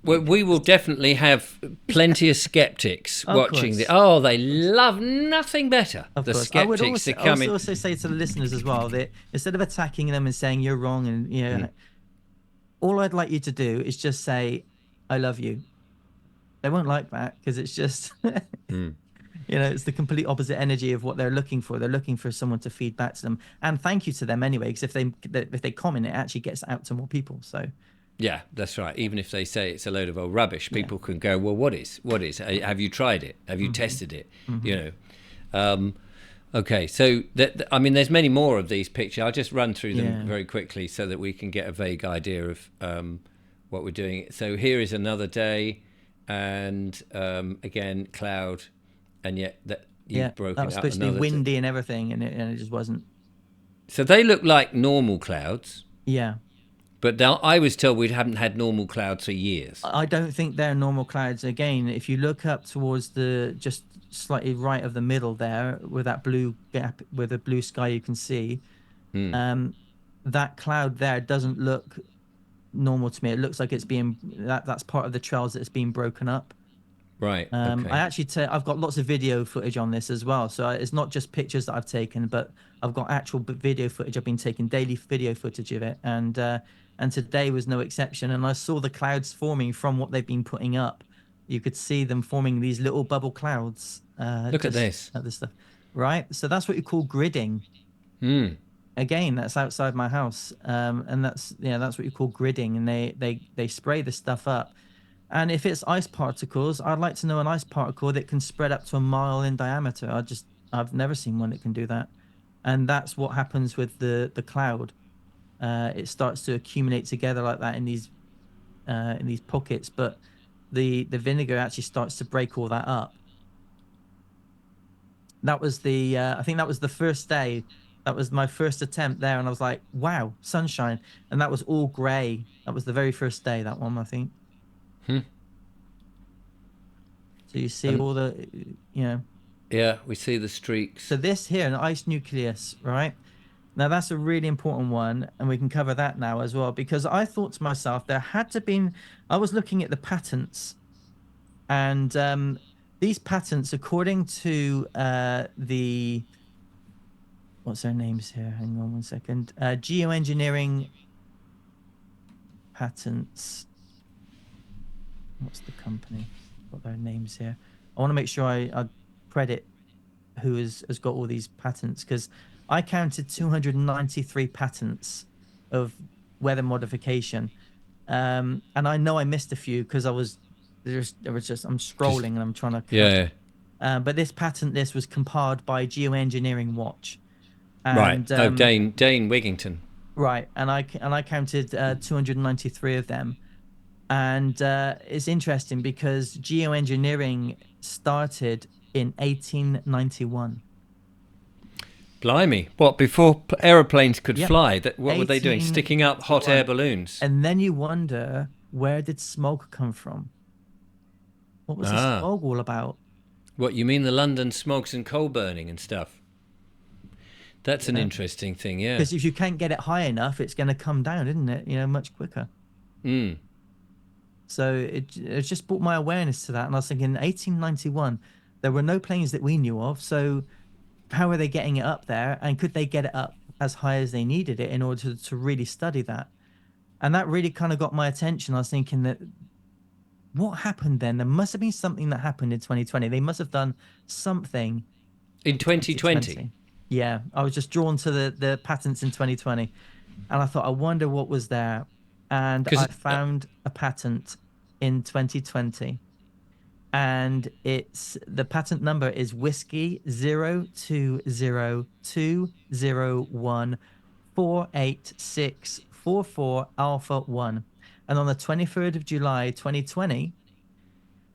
We will definitely have plenty of skeptics Of watching course. they love nothing better. Of The course. I would skeptics are coming. also say to the listeners as well that instead of attacking them and saying you're wrong, and all I'd like you to do is just say, "I love you." They won't like that because it's just, it's the complete opposite energy of what they're looking for. They're looking for someone to feed back to them, and thank you to them anyway. Because if they comment, it actually gets out to more people. So Yeah, that's right. Even if they say it's a load of old rubbish, yeah. people can go, well, what is? Have you tried it? Have you tested it? You know. Okay, so I mean, there's many more of these pictures. I'll just run through them very quickly so that we can get a vague idea of what we're doing. So here is another day, and again, cloud, and yet you've broken that was up supposed to be another. windy and everything, and it just wasn't. So they look like normal clouds. Yeah. But now I was told we haven't had normal clouds for years. I don't think they're normal clouds. Again, if you look up towards the just slightly right of the middle there, with that blue gap, with the blue sky, you can see that cloud there doesn't look normal to me. It looks like it's being that's part of the trails that's being broken up. Right. I Okay. actually I've got lots of video footage on this as well. So it's not just pictures that I've taken, but I've got actual video footage. I've been taking daily video footage of it, and today was no exception. And I saw the clouds forming from what they've been putting up. You could see them forming these little bubble clouds. Look at this. At this stuff, right? So that's what you call gridding. Again, that's outside my house, and that's what you call gridding. And they spray the stuff up. And if it's ice particles, I'd like to know an ice particle that can spread up to 1 mile in diameter. I've never seen one that can do that. And that's what happens with the cloud. It starts to accumulate together like that in these pockets, but the vinegar actually starts to break all that up. That was I think that was the first day. That was my first attempt there, and I was like, wow, sunshine. And that was all grey. That was the very first day, that one, I think. So you see all the, Yeah, we see the streaks. So this here, an ice nucleus, right? Now that's a really important one, and we can cover that now as well, because I thought to myself, I was looking at the patents, and these patents, according to what's their names here? Hang on one second. Geoengineering patents. What's the company? Got their names here. I want to make sure I credit who has got all these patents, because I counted 293 patents of weather modification. And I know I missed a few because there was just I'm Just scrolling and I'm trying to count. yeah. But this patent list was compiled by Geoengineering Watch, Right. and Oh, Dane Wigington. right, and I counted 293 of them. And it's interesting because geoengineering started in 1891. Blimey! What, before aeroplanes could Yep, fly? What were they doing? Sticking up hot air 1891. balloons? And then you wonder, where did smoke come from? What was the Ah, smog all about? what you mean? The London smogs and coal burning and stuff. That's You an know, interesting thing. Yeah. because if you can't get it high enough, it's going to come down, isn't it? Much quicker. Mm. So it just brought my awareness to that, and I was thinking, 1891, there were no planes that we knew of. So how are they getting it up there, and could they get it up as high as they needed it in order to really study that? And that really kind of got my attention. I was thinking that what happened then? There must have been something that happened in 2020. They must have done something In in 2020. 2020. Yeah, I was just drawn to the patents in 2020, and I thought, I wonder what was there. And I Because found a patent in 2020, and it's the patent number is whiskey 020201486444 Alpha 1. And on the 23rd of July 2020,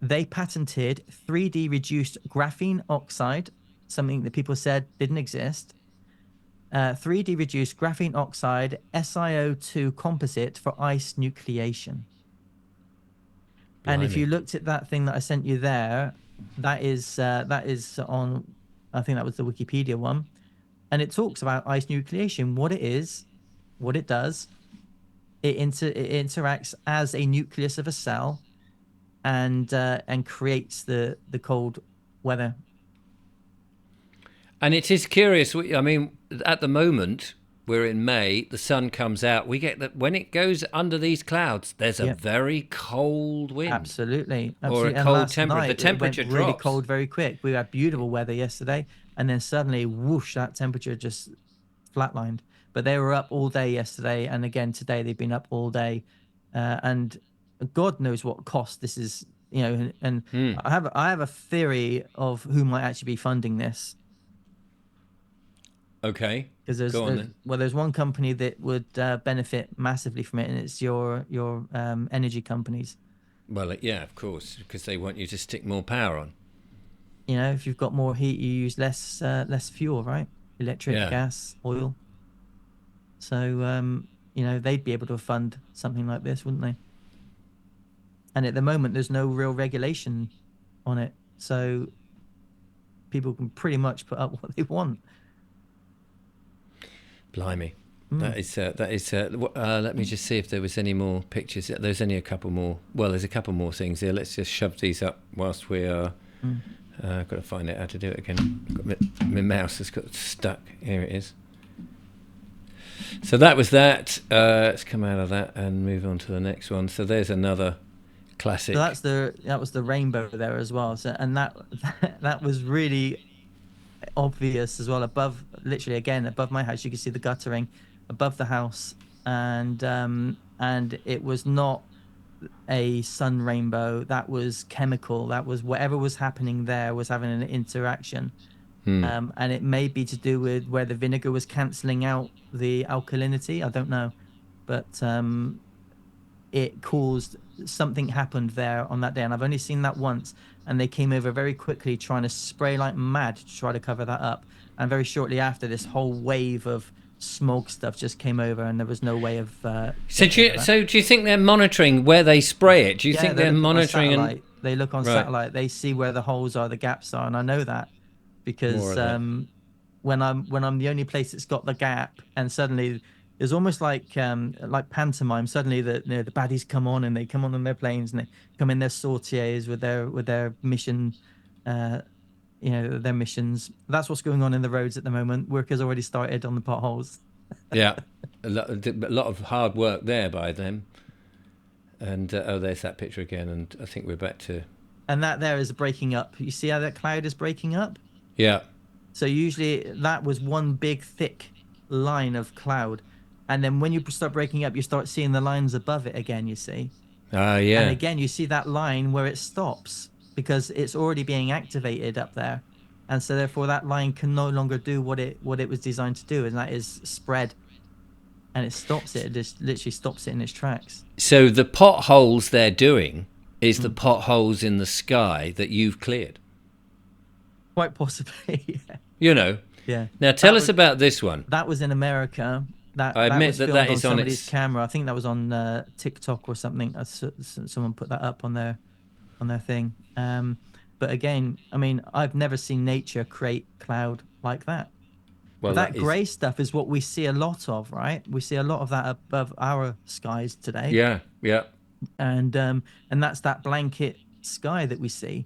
they patented 3D reduced graphene oxide, something that people said didn't exist. 3D reduced graphene oxide SiO2 composite for ice nucleation. And if you blimey. looked at that thing that I sent you there, that is on, I think that was the Wikipedia one, and it talks about ice nucleation, what it is, what it does. It interacts as a nucleus of a cell, and creates the cold weather. And it is curious. I mean, at the moment we're in May. The sun comes out. We get that when it goes under these clouds. There's a Yep. very cold wind Absolutely, or a absolutely. And cold last temperature. The night it went temperature really drops. cold very quick. We had beautiful weather yesterday, and then suddenly, whoosh, that temperature just flatlined. But they were up all day yesterday, and again today they've been up all day, and God knows what cost this is. And Hmm. I have a theory of who might actually be funding this, Okay. because Go on then. there's one company that would benefit massively from it, and it's your energy companies. Well, yeah, of course, because they want you to stick more power on. If you've got more heat, you use less fuel, right? Electric, Yeah. gas, oil. So they'd be able to fund something like this, wouldn't they? And at the moment, there's no real regulation on it, so people can pretty much put up what they want. Blimey. Mm. That is. Let me just see if there was any more pictures. There's only a couple more. Well, there's a couple more things here. Let's just shove these up whilst we are. Mm. I've got to find out how to do it again. My mouse has got stuck. Here it is. So that was that. Let's come out of that and move on to the next one. So there's another classic. So that was the rainbow there as well. So, and that was really obvious as well. Literally again above my house, you can see the guttering above the house, and it was not a sun rainbow. That was chemical. That was whatever was happening there was having an interaction. And it may be to do with where the vinegar was cancelling out the alkalinity. I don't know, but it caused something happened there on that day, and I've only seen that once. And they came over very quickly, trying to spray like mad to try to cover that up. And very shortly after, this whole wave of smoke stuff just came over, and there was no way of. So do you think they're monitoring where they spray it? Do you think they're monitoring and they look on right? satellite? They see where the holes are, the gaps are, and I know that More because of that. when I'm the only place that's got the gap, and suddenly there's almost like pantomime. Suddenly the baddies come on, and they come on their planes, and they come in their sorties with their mission, their missions. That's what's going on in the roads at the moment. Work has already started on the potholes. Yeah, a lot of hard work there by them. And there's that picture again. And I think we're back to And that there is breaking up. You see how that cloud is breaking up? yeah. So usually that was one big thick line of cloud. And then when you start breaking up, you start seeing the lines above it again, you see. And Yeah. again, you see that line where it stops because it's already being activated up there. And so therefore that line can no longer do what it was designed to do, and that is spread. And it stops it. It just literally stops it in its tracks. So the potholes they're doing is the Mm. potholes in the sky that you've cleared. Quite possibly. Yeah. You know. Yeah. Now tell That us was about this one. that was in America. That I that admit was that filmed that on is on somebody's its. camera. I think that was on TikTok or something. Someone put that up on their thing. But again, I mean, I've never seen nature create cloud like that. But Well, that that is. grey stuff is what we see a lot of, right? We see a lot of that above our skies today, Yeah. Yeah. and that's that blanket sky that we see.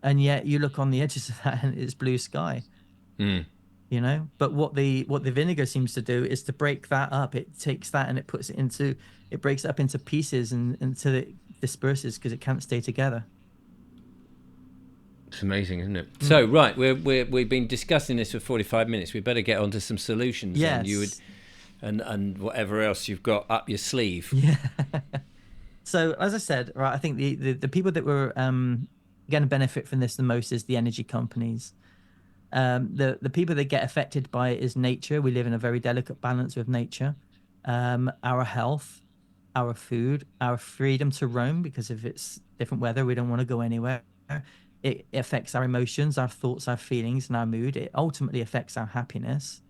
And yet, you look on the edges of that, and it's blue sky. Mm. But what the vinegar seems to do is to break that up. It takes that and it breaks it up into pieces and until it disperses because it can't stay together. It's amazing, isn't it? Mm. So, right, we've been discussing this for 45 minutes. We better get on to some solutions then. You would, Yes. and whatever else you've got up your sleeve. Yeah. So as I said, right, I think the people that were going to benefit from this the most is the energy companies. The people that get affected by it is nature. We live in a very delicate balance with nature. Our health, our food, our freedom to roam, because if it's different weather, we don't want to go anywhere. It affects our emotions, our thoughts, our feelings, and our mood. It ultimately affects our happiness.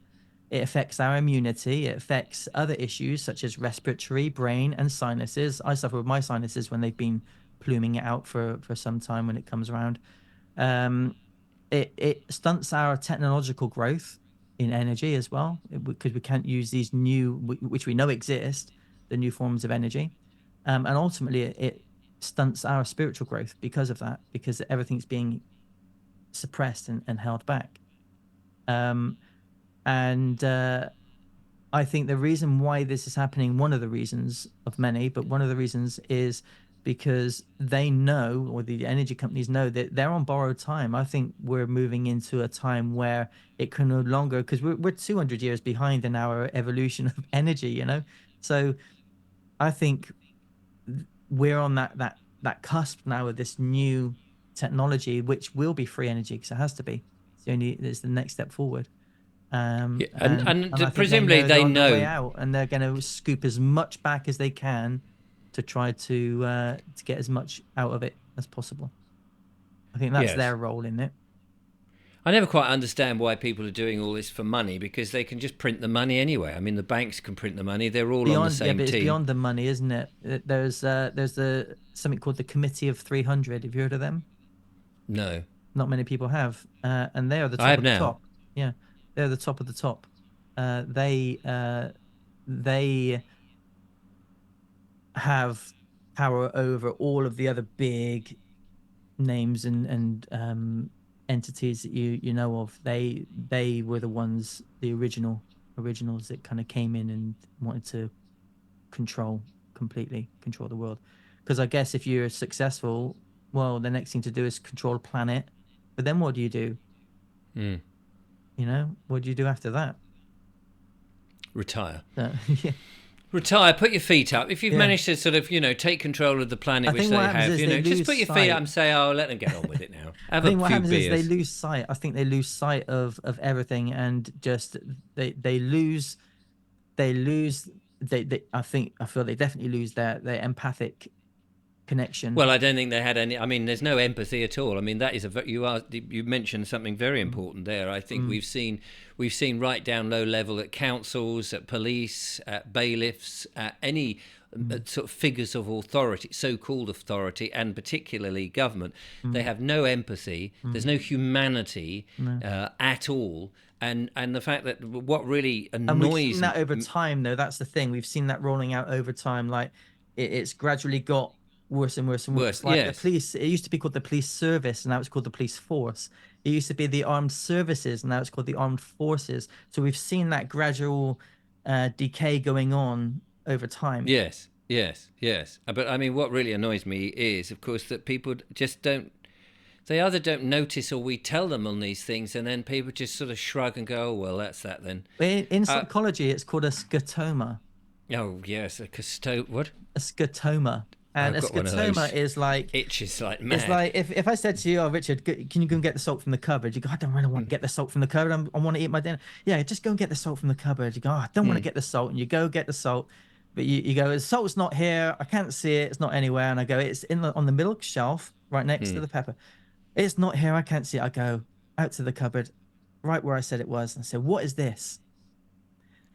It affects our immunity. It affects other issues such as respiratory, brain, and sinuses. I suffer with my sinuses when they've been pluming it out for some time when it comes around. Um, it stunts our technological growth in energy as well because we can't use these which we know exist, the new forms of energy, and ultimately it stunts our spiritual growth because of that, because everything's being suppressed and held back. Um, and I think the reason why this is happening, one of the reasons of many, but one of the reasons is because they know, or the energy companies know, that they're on borrowed time. I think we're moving into a time where it can no longer, because we're 200 years behind in our evolution of energy, So I think we're on that cusp now of this new technology, which will be free energy because it has to be. It's the next step forward. Yeah, And I think they presumably know they're they on their way know. out, and they're going to scoop as much back as they can to try to get as much out of it as possible. I think that's Yes. their role in it. I never quite understand why people are doing all this for money because they can just print the money anyway. I mean, the banks can print the money. They're all on the Beyond, yeah, same but it's team. beyond the money, isn't it? There's the something called the Committee of 300. Have you heard of them? No, Not many people have, and they are the I top have of the now. top. Yeah, they're the top of the top. They have power over all of the other big names and entities that you know of. They were the ones, the originals that kind of came in and wanted to control completely control the world. Because I guess if you're successful, well, the next thing to do is control a planet. But then what do you do? Mm. What do you do after that? Retire. Yeah, Retire. Put your feet up. If you've yeah. managed to sort of, take control of the planet, I which think what they happens have, is they just lose put your feet up sight. and say, "Oh, let them get on with it now. I Have a think what few happens is they beers." lose sight. I think they lose sight of everything, and just they lose they lose they I feel they definitely lose their empathic connection. Well, I don't think they had any. I mean, there's no empathy at all. I mean, that is you mentioned something very Mm, important there. I think mm, we've seen right down low level at councils, at police, at bailiffs, at any mm, sort of figures of authority, so-called authority, and particularly government. They mm, have no empathy. There's mm. no humanity No. at all. And the fact that what really And we've seen annoys that over time, though. That's the thing. We've seen that rolling out over time. Like it's gradually got worse and worse and worse, worse. Like the yes, police, it used to be called the police service, and now it's called the police force. It used to be the armed services, and now it's called the armed forces. So we've seen that gradual decay going on over time. yes, yes, yes. But I mean, what really annoys me is, of course, that people just don't They either don't notice or we tell them on these things, and then people just sort of shrug and go, oh, well, that's that then. In Uh, psychology, it's called a scotoma. oh, yes, what? A scotoma. And I've a got one of scotoma those. is like, Itches like it's mad. like if I said to you, "Oh, Richard, can you go and get the salt from the cupboard?" You go, "I don't really want to Mm, get the salt from the cupboard. I want to eat my dinner." Yeah, just go and get the salt from the cupboard. You go, "Oh, I don't want to mm, get the salt," and you go get the salt, but you go, "The salt's not here. I can't see it. It's not anywhere." And I go, "It's on the middle shelf, right next to mm. the pepper. It's not here. I can't see it." I go out to the cupboard, right where I said it was, and I said, "What is this?"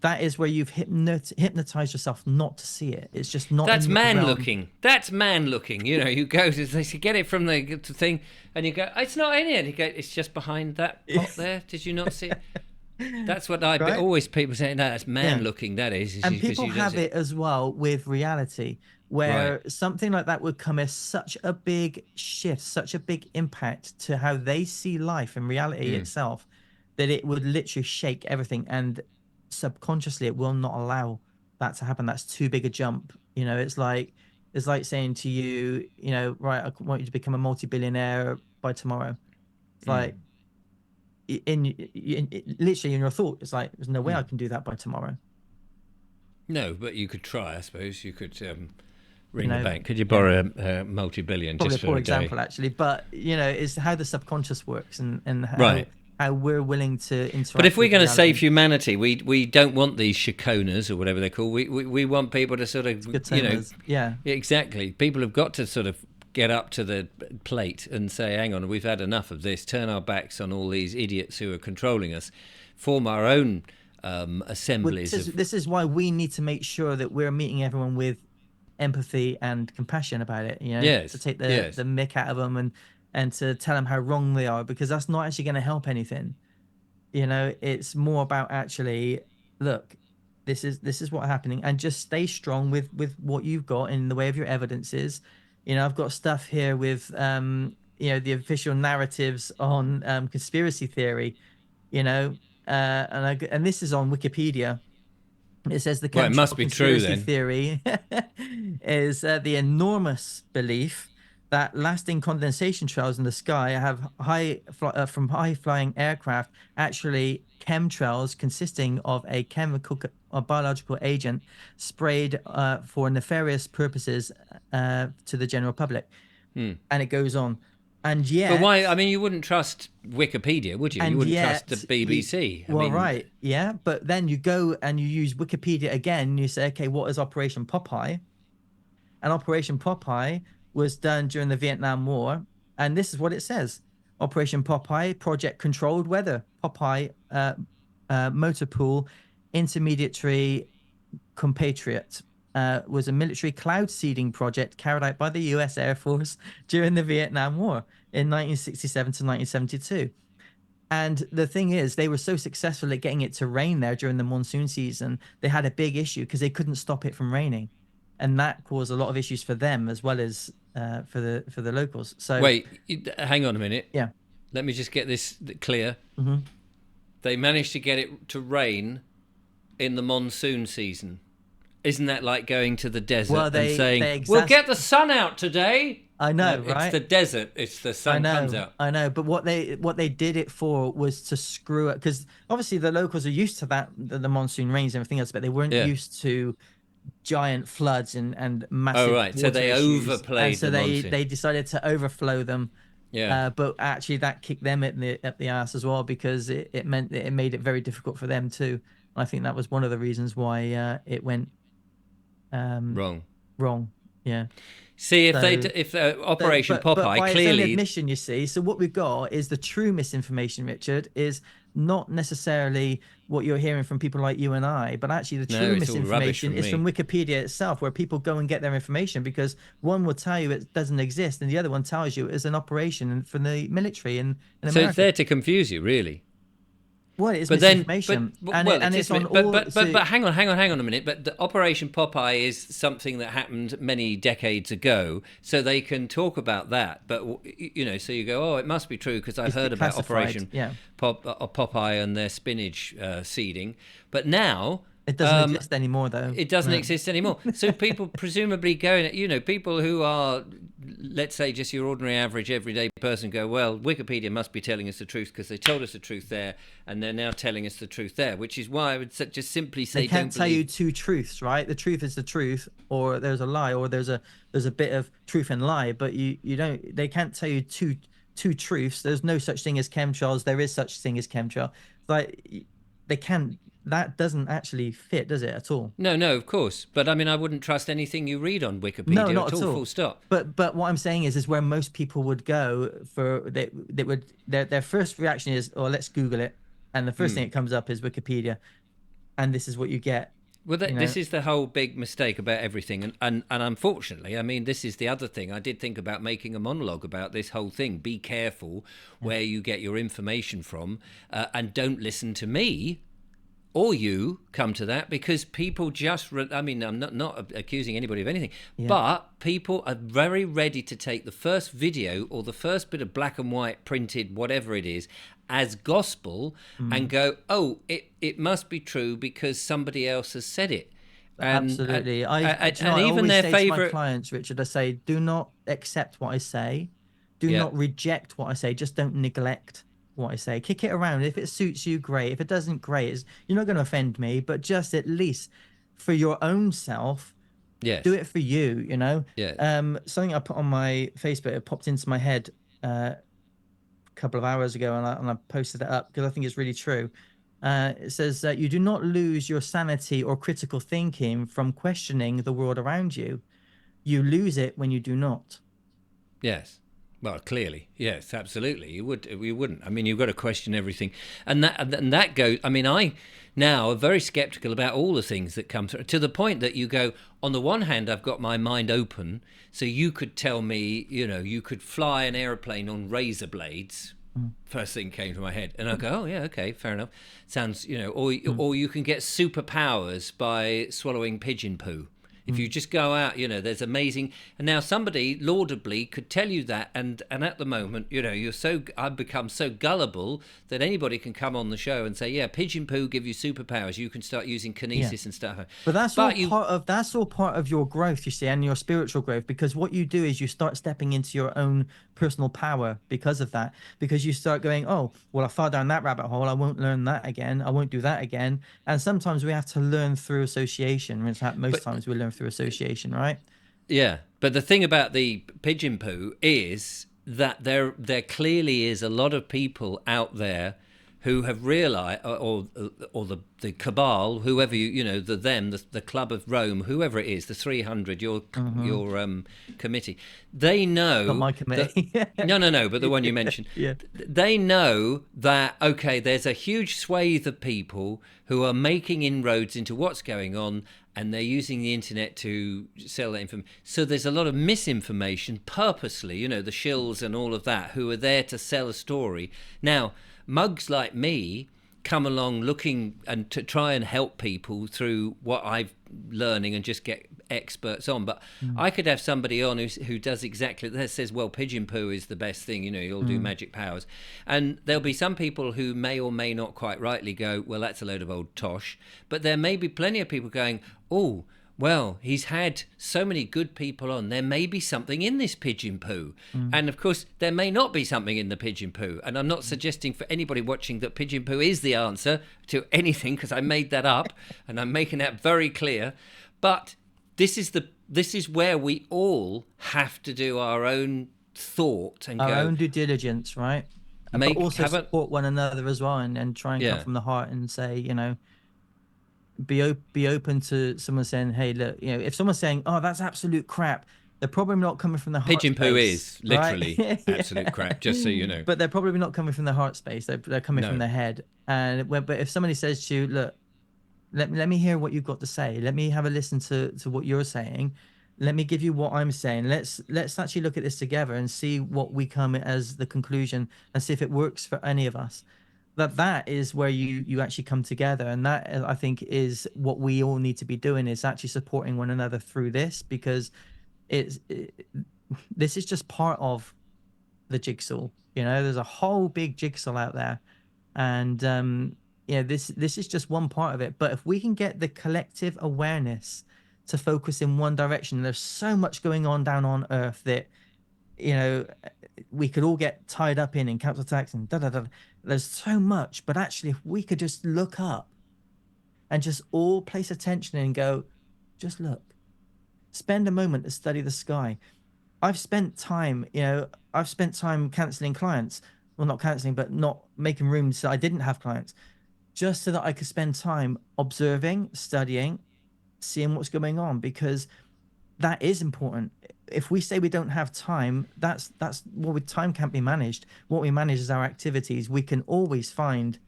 That is where you've hypnotized yourself not to see it. It's just not in That's your man realm. looking. That's man looking. You know, you go to they say, get it from the thing, and you go, it's not in here. And you go, it's just behind that pot there. Did you not see it? That's what I Right? always people say. No, that's man Yeah. looking. That is And because people you don't have see. it as well with reality, Right. where something like that would come as such a big shift, such a big impact to how they see life and reality Mm. itself, that it would literally shake everything. And subconsciously, it will not allow that to happen. That's too big a jump. It's like saying to you, right, I want you to become a multi-billionaire by tomorrow. It's Mm. like literally in your thought, it's like there's no way I Mm. can do that by tomorrow. No, but you could try. I suppose you could You ring the know, bank. Could you yeah. borrow a multi-billion Probably a just for poor a day? example actually, but it's how the subconscious works and how Right. how we're willing to But if interact we're with going to save reality. humanity, we don't want these shakonas or whatever they're called. We want people to sort of, Scotomas, yeah. exactly. People have got to sort of get up to the plate and say, hang on, we've had enough of this. Turn our backs on all these idiots who are controlling us. Form our own Well, this assemblies is of. this is why we need to make sure that we're meeting everyone with empathy and compassion about it. To Yes, take the yes. the mick out of them and to tell them how wrong they are, because that's not actually going to help anything. It's more about actually, look, this is what's happening, and just stay strong with what you've got in the way of your evidences. I've got stuff here with the official narratives on conspiracy theory. And this is on Wikipedia. It says the Well, it must chemtrail be true conspiracy then. theory is the enormous belief that lasting condensation trails in the sky have from high flying aircraft, actually chemtrails consisting of a chemical or biological agent sprayed for nefarious purposes to the general public. Hmm. And it goes on. And But yet, why? I mean, you wouldn't trust Wikipedia, would you? You and wouldn't trust the yet, BBC. I well, mean, right, yeah. But then you go and you use Wikipedia again, and you say, okay, what is Operation Popeye? And Operation Popeye was done during the Vietnam War. And this is what it says: Operation Popeye, Project Controlled Weather, Popeye, Motor Pool, Intermediary Compatriot. Was a military cloud seeding project carried out by the US Air Force during the Vietnam War in 1967 to 1972. And the thing is, they were so successful at getting it to rain there during the monsoon season, they had a big issue because they couldn't stop it from raining, and that caused a lot of issues for them as well as for the locals. So wait, hang on a minute. yeah. Let me just get this clear. Hmm. They managed to get it to rain in the monsoon season. Isn't that like going to the desert Well, and they saying, they we'll exas. get the sun out today? I No, know, it's right? the desert. It's the I sun comes know, out. I know. But what they did it for was to screw it, because obviously the locals are used to that the monsoon rains and everything else, but they weren't Yeah. used to giant floods and Oh, massive right. So water they issues, and overplayed so the they monsoon. they decided to overflow them. Yeah. But actually, that kicked them at the ass as well, because it meant that it made it very difficult for them too. And I think that was one of the reasons why it went um, Wrong. wrong. Yeah. See, So if but Operation but but Popeye by its own clearly. admission, you see. So what we've got is the true misinformation, Richard, is not necessarily what you're hearing from people like you and I, but actually the No, true it's all rubbish misinformation from is from me. Wikipedia itself, where people go and get their information, because one will tell you it doesn't exist, and the other one tells you it's an operation from the military in So it's America. there to confuse you, really. Well, it is But then, but misinformation, and well, it it's is. on But all. but but So but hang on a minute. But the Operation Popeye is something that happened many decades ago, so they can talk about that. But so you go, oh, it must be true because I've it's heard about declassified. Operation Yeah. Popeye and their spinach seeding. But now, It doesn't exist anymore, though. It doesn't Right. exist anymore. So people presumably going, people who are, let's say, just your ordinary, average, everyday person go, well, Wikipedia must be telling us the truth because they told us the truth there, and they're now telling us the truth there, which is why I would just simply They say, can't don't tell you believe. two truths, right? The truth is the truth, or there's a lie, or there's a bit of truth and lie, but you don't. They can't tell you two truths. There's no such thing as chemtrails. There is such thing as chemtrail. Like they can't. That doesn't actually fit, does it at all? No, no, of course. But I mean, I wouldn't trust anything you read on No, Wikipedia not at at all, all. full stop. But what I'm saying is where most people would go for they would their first reaction is, oh, let's Google it, and the first thing that comes up is Wikipedia, and this is what you get, Well, you this know. is the whole big mistake about everything, and unfortunately, I mean, this is the other thing. I did think about making a monologue about this whole thing. Be careful Yeah. where you get your information from, and don't listen to me or you come to that because people just. I mean, I'm not accusing anybody of anything, Yeah. but people are very ready to take the first video or the first bit of black and white printed, whatever it is, as gospel and Mm. go, oh, it must be true because somebody else has said it. And and, Absolutely. Do you know, and I even always their say to my favorite. clients, Richard, I say, do not accept what I say. Do Yeah, not reject what I say. Just don't neglect what I say. Kick it around. If it suits you, great. If it doesn't, great. You're not going to offend me, but just at least for your own self, do yes, it for you, you know? yeah, Something I put on my Facebook, it popped into my head a couple of hours ago, and I posted it up because I think it's really true. It says that you do not lose your sanity or critical thinking from questioning the world around you. You lose it when you do not. yes. Well, clearly, yes, absolutely. You wouldn't. I mean, you've got to question everything, and that goes. I mean, I now are very sceptical about all the things that come through, to the point that you go. On the one hand, I've got my mind open, so you could tell me, you could fly an aeroplane on razor blades. Mm, First thing came to my head, and I go, oh yeah, okay, fair enough. Sounds, mm, or you can get superpowers by swallowing pigeon poo. If you mm. just go out, there's amazing. And now somebody laudably could tell you that, and at the moment, I've become so gullible that anybody can come on the show and say, yeah, pigeon poo give you superpowers. You can start using Yeah. kinesis and stuff. But But you, that's all part of your growth, you see, and your spiritual growth, because what you do is you start stepping into your own personal power because of that. Because you start going, oh, well, I fell down that rabbit hole. I won't learn that again. I won't do that again. And sometimes we have to learn through association. In fact, most but times we learn through association, right? Yeah, but the thing about the pigeon poo is that there clearly is a lot of people out there who have realized, or the cabal, whoever the club of Rome, whoever it is, the 300, Hmm. your committee, they Not know my that. committee. No, but the one you mentioned, Yeah. they know that, okay, there's a huge swathe of people who are making inroads into what's going on, and they're using the internet to sell that information. So there's a lot of misinformation purposely, the shills and all of that, who are there to sell a story. Now, mugs like me come along looking and to try and help people through what I'm learning and just get experts on. But Mm, I could have somebody on who does exactly that, says, well, pigeon poo is the best thing, you'll do mm. magic powers. And there'll be some people who may or may not quite rightly go, well, that's a load of old tosh. But there may be plenty of people going, oh, well, he's had so many good people on. There may be something in this pigeon poo. Mm. And of course, there may not be something in the pigeon poo. And I'm not suggesting for anybody watching that pigeon poo is the answer to anything, because I made that up and I'm making that very clear. But this is where we all have to do our own thought and Our go, own due diligence, right? But also have a, support one another as well, and try and come yeah. from the heart and say, be open to someone saying, hey, look, if someone's saying, oh, that's absolute crap, they're probably not coming from the heart Pigeon poo space, is right? literally absolute Yeah. crap, just so you know. But they're probably not coming from the heart space. They're coming from No. their head. But if somebody says to you, look, let me hear what you've got to say. Let me have a listen to what you're saying. Let me give you what I'm saying. Let's actually look at this together and see what we come as the conclusion, and see if it works for any of us. That is where you actually come together, and that, I think, is what we all need to be doing, is actually supporting one another through this, because it's it, this is just part of the jigsaw. There's a whole big jigsaw out there, and this is just one part of it. But if we can get the collective awareness to focus in one direction, there's so much going on down on Earth that you know we could all get tied up in council attacks and da da da. There's so much, but actually, if we could just look up and just all place attention and go, just look, spend a moment to study the sky. I've spent time, canceling clients. Well, not canceling, but not making rooms so I didn't have clients, just so that I could spend time observing, studying, seeing what's going on, because that is important. If we say we don't have time, that's what time can't be managed. What we manage is our activities. We can always find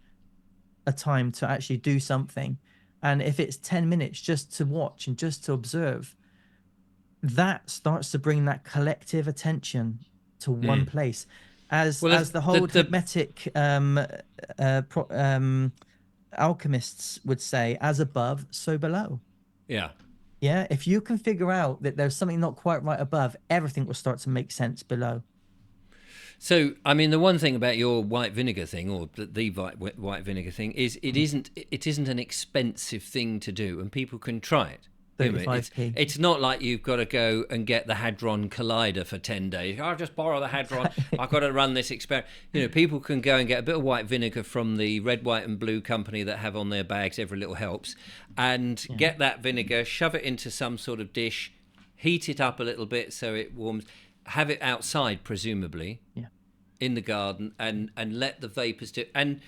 a time to actually do something. And if it's 10 minutes just to watch and just to observe, that starts to bring that collective attention to one place. As the whole hermetic alchemists would say, as above, so below. Yeah. Yeah. If you can figure out that there's something not quite right above, everything will start to make sense below. So, I mean, the one thing about your white vinegar thing, or the white vinegar thing, is it isn't an expensive thing to do, and people can try it. 35p. It's not like you've got to go and get the Hadron Collider for 10 days. I'll just borrow the Hadron. I've got to run this experiment. People can go and get a bit of white vinegar from the red, white and blue company that have on their bags every little helps, and get that vinegar, shove it into some sort of dish, heat it up a little bit so it warms, have it outside, presumably, in the garden, and let the vapors do, and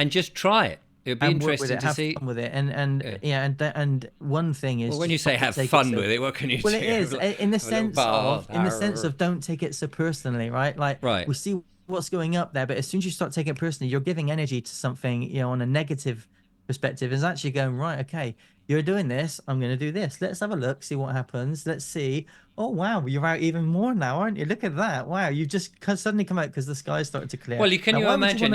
just try it. It'd be interesting to see. Have fun with it, and one thing is, well, when you say have fun with it, what can you say? Well, it is in the sense of don't take it so personally, right? Like, we see what's going up there, but as soon as you start taking it personally, you're giving energy to something, on a negative perspective. Is actually going, right, okay, you're doing this, I'm going to do this. Let's have a look, see what happens. Let's see. Oh wow, you're out even more now, aren't you? Look at that. Wow, you just suddenly come out because the sky started to clear. Well, you imagine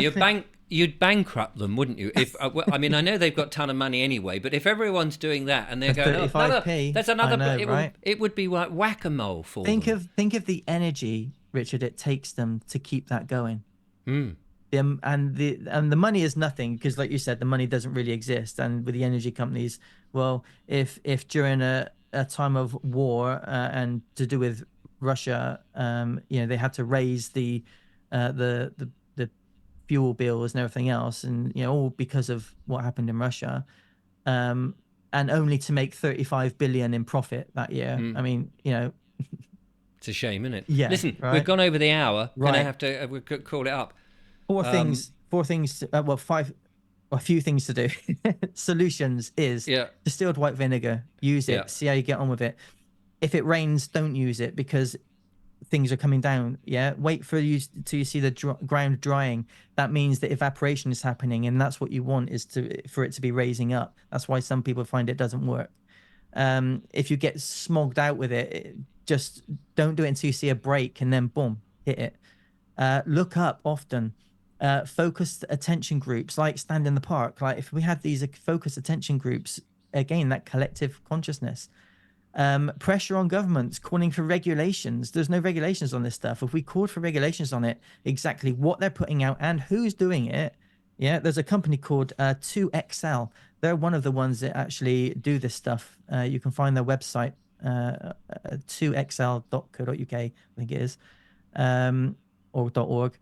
you'd bankrupt them, wouldn't you? If I mean, I know they've got a ton of money anyway, but if everyone's doing that and they're going, 35p, that's another, right? It would be like whack-a-mole for them. Think of the energy, Richard, it takes them to keep that going. And the money is nothing, because like you said, the money doesn't really exist. And with the energy companies, well, if during a time of war and to do with Russia, they had to raise the fuel bills and everything else, and all because of what happened in Russia, and only to make 35 billion in profit that year. I mean, it's a shame, isn't it? Yeah. Listen, right? We've gone over the hour. Right. Gonna have to we could call it up. Four things. A few things to do. Solutions is distilled white vinegar. Use it. See how you get on with it. If it rains, don't use it, because things are coming down. Wait till you see the ground drying. That means that evaporation is happening, and that's what you want, is for it to be raising up. That's why some people find it doesn't work. If you get smogged out with it, just don't do it until you see a break, and then boom, hit it. Look up often. Focused attention groups, like Stand in the Park. Like, if we had these focused attention groups, again, that collective consciousness. Pressure on governments, calling for regulations. There's no regulations on this stuff. If we called for regulations on it, exactly what they're putting out and who's doing it. There's a company called 2XL. They're one of the ones that actually do this stuff. You can find their website, 2xl.co.uk, I think it is, or .org.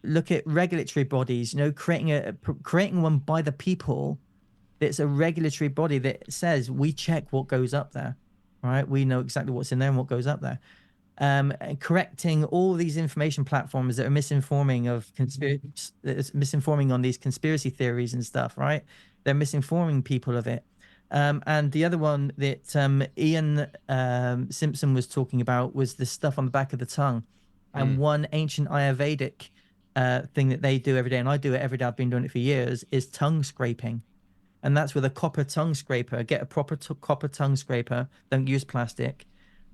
Look at regulatory bodies, creating one by the people. It's a regulatory body that says we check what goes up there, right? We know exactly what's in there and what goes up there. Correcting all these information platforms that are misinforming on these conspiracy theories and stuff, right? They're misinforming people of it. And the other one that Ian Simpson was talking about was the stuff on the back of the tongue. And one ancient Ayurvedic thing that they do every day, and I do it every day, I've been doing it for years, is tongue scraping. And that's with a copper tongue scraper. Get a proper copper tongue scraper. Don't use plastic.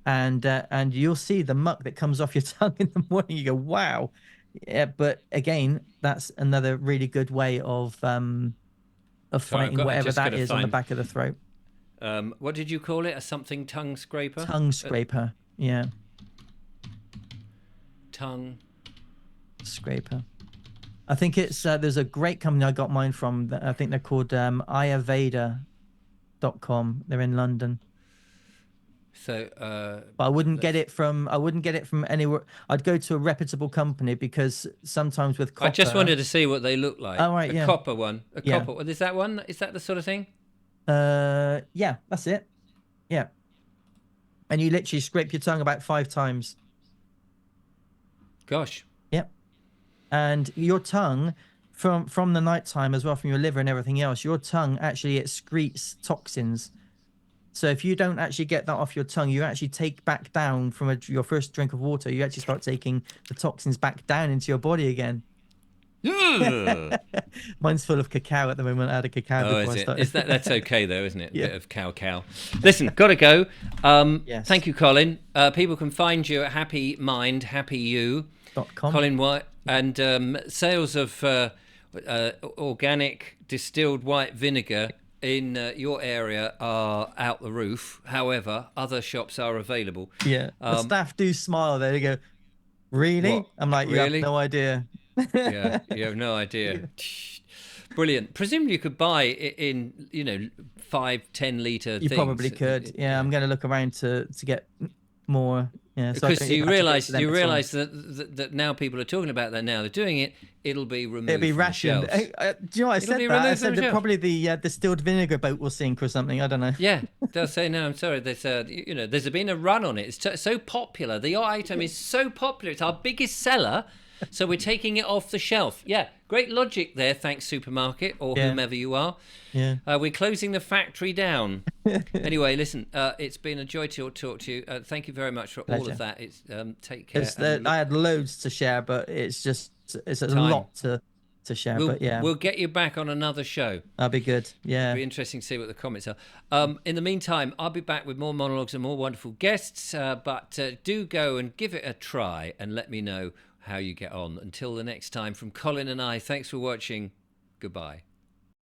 And you'll see the muck that comes off your tongue in the morning. You go, wow. Yeah, but again, that's another really good way of fighting whatever that is on the back of the throat. What did you call it? A something tongue scraper? Tongue scraper, yeah. Tongue scraper. I think it's there's a great company I got mine from. I think they're called ayurveda.com. They're in London. So But that's. I wouldn't get it from anywhere. I'd go to a reputable company because sometimes with I just copper. wanted to see what they look like. Oh right, A yeah. copper one. A Yeah. copper. Is that one? Is that the sort of thing? Yeah, that's it. Yeah. And you literally scrape your tongue about 5 times. Gosh. Yep. And your tongue from the nighttime as well, from your liver and everything else, your tongue actually excretes toxins. So if you don't actually get that off your tongue, you actually take back down from your first drink of water, you actually start taking the toxins back down into your body again. Ugh. Mine's full of cacao at the moment. I had a cacao Oh, before is I it? started. That's okay though, isn't it? A Yeah. bit of cow. Listen, gotta go. Yes. Thank you, Colin. People can find you at Happy Mind, Happy You, .com. Colin Wyatt, and sales of organic distilled white vinegar in your area are out the roof. However, other shops are available. Yeah. The staff do smile there. They go, What? really? I'm like, you have Really? no idea. Yeah, you have no idea. Yeah. Brilliant. Presumably you could buy it in, 5, 10 litre You probably things. could. Yeah, Yeah. I'm going to look around to get more. Yeah, so I Because don't even have to go to them you at all. realise that now people are talking about that now. They're doing it. It'll be It'd removed be from the rationed. shelves. Do you know what I It'll said be that? I removed from said the that shelves. probably the distilled vinegar boat will sink or something. I don't know. Yeah, they'll say no. I'm sorry. There's been a run on it. It's so popular. The item is so popular. It's our biggest seller, so we're taking it off the shelf. Yeah, great logic there. Thanks, supermarket or Yeah. whomever you are. Yeah. We're closing the factory down. Anyway, listen. It's been a joy to talk to you. Thank you very much for all Pleasure. of that. It's take care. Because And I had loads to share, but it's a time. lot to share. We'll But yeah, we'll get you back on another show. that'll be good. It'll Yeah. be interesting to see what the comments are. In the meantime, I'll be back with more monologues and more wonderful guests. But do go and give it a try and let me know how you get on. Until the next time, from Colin and I, thanks for watching. Goodbye.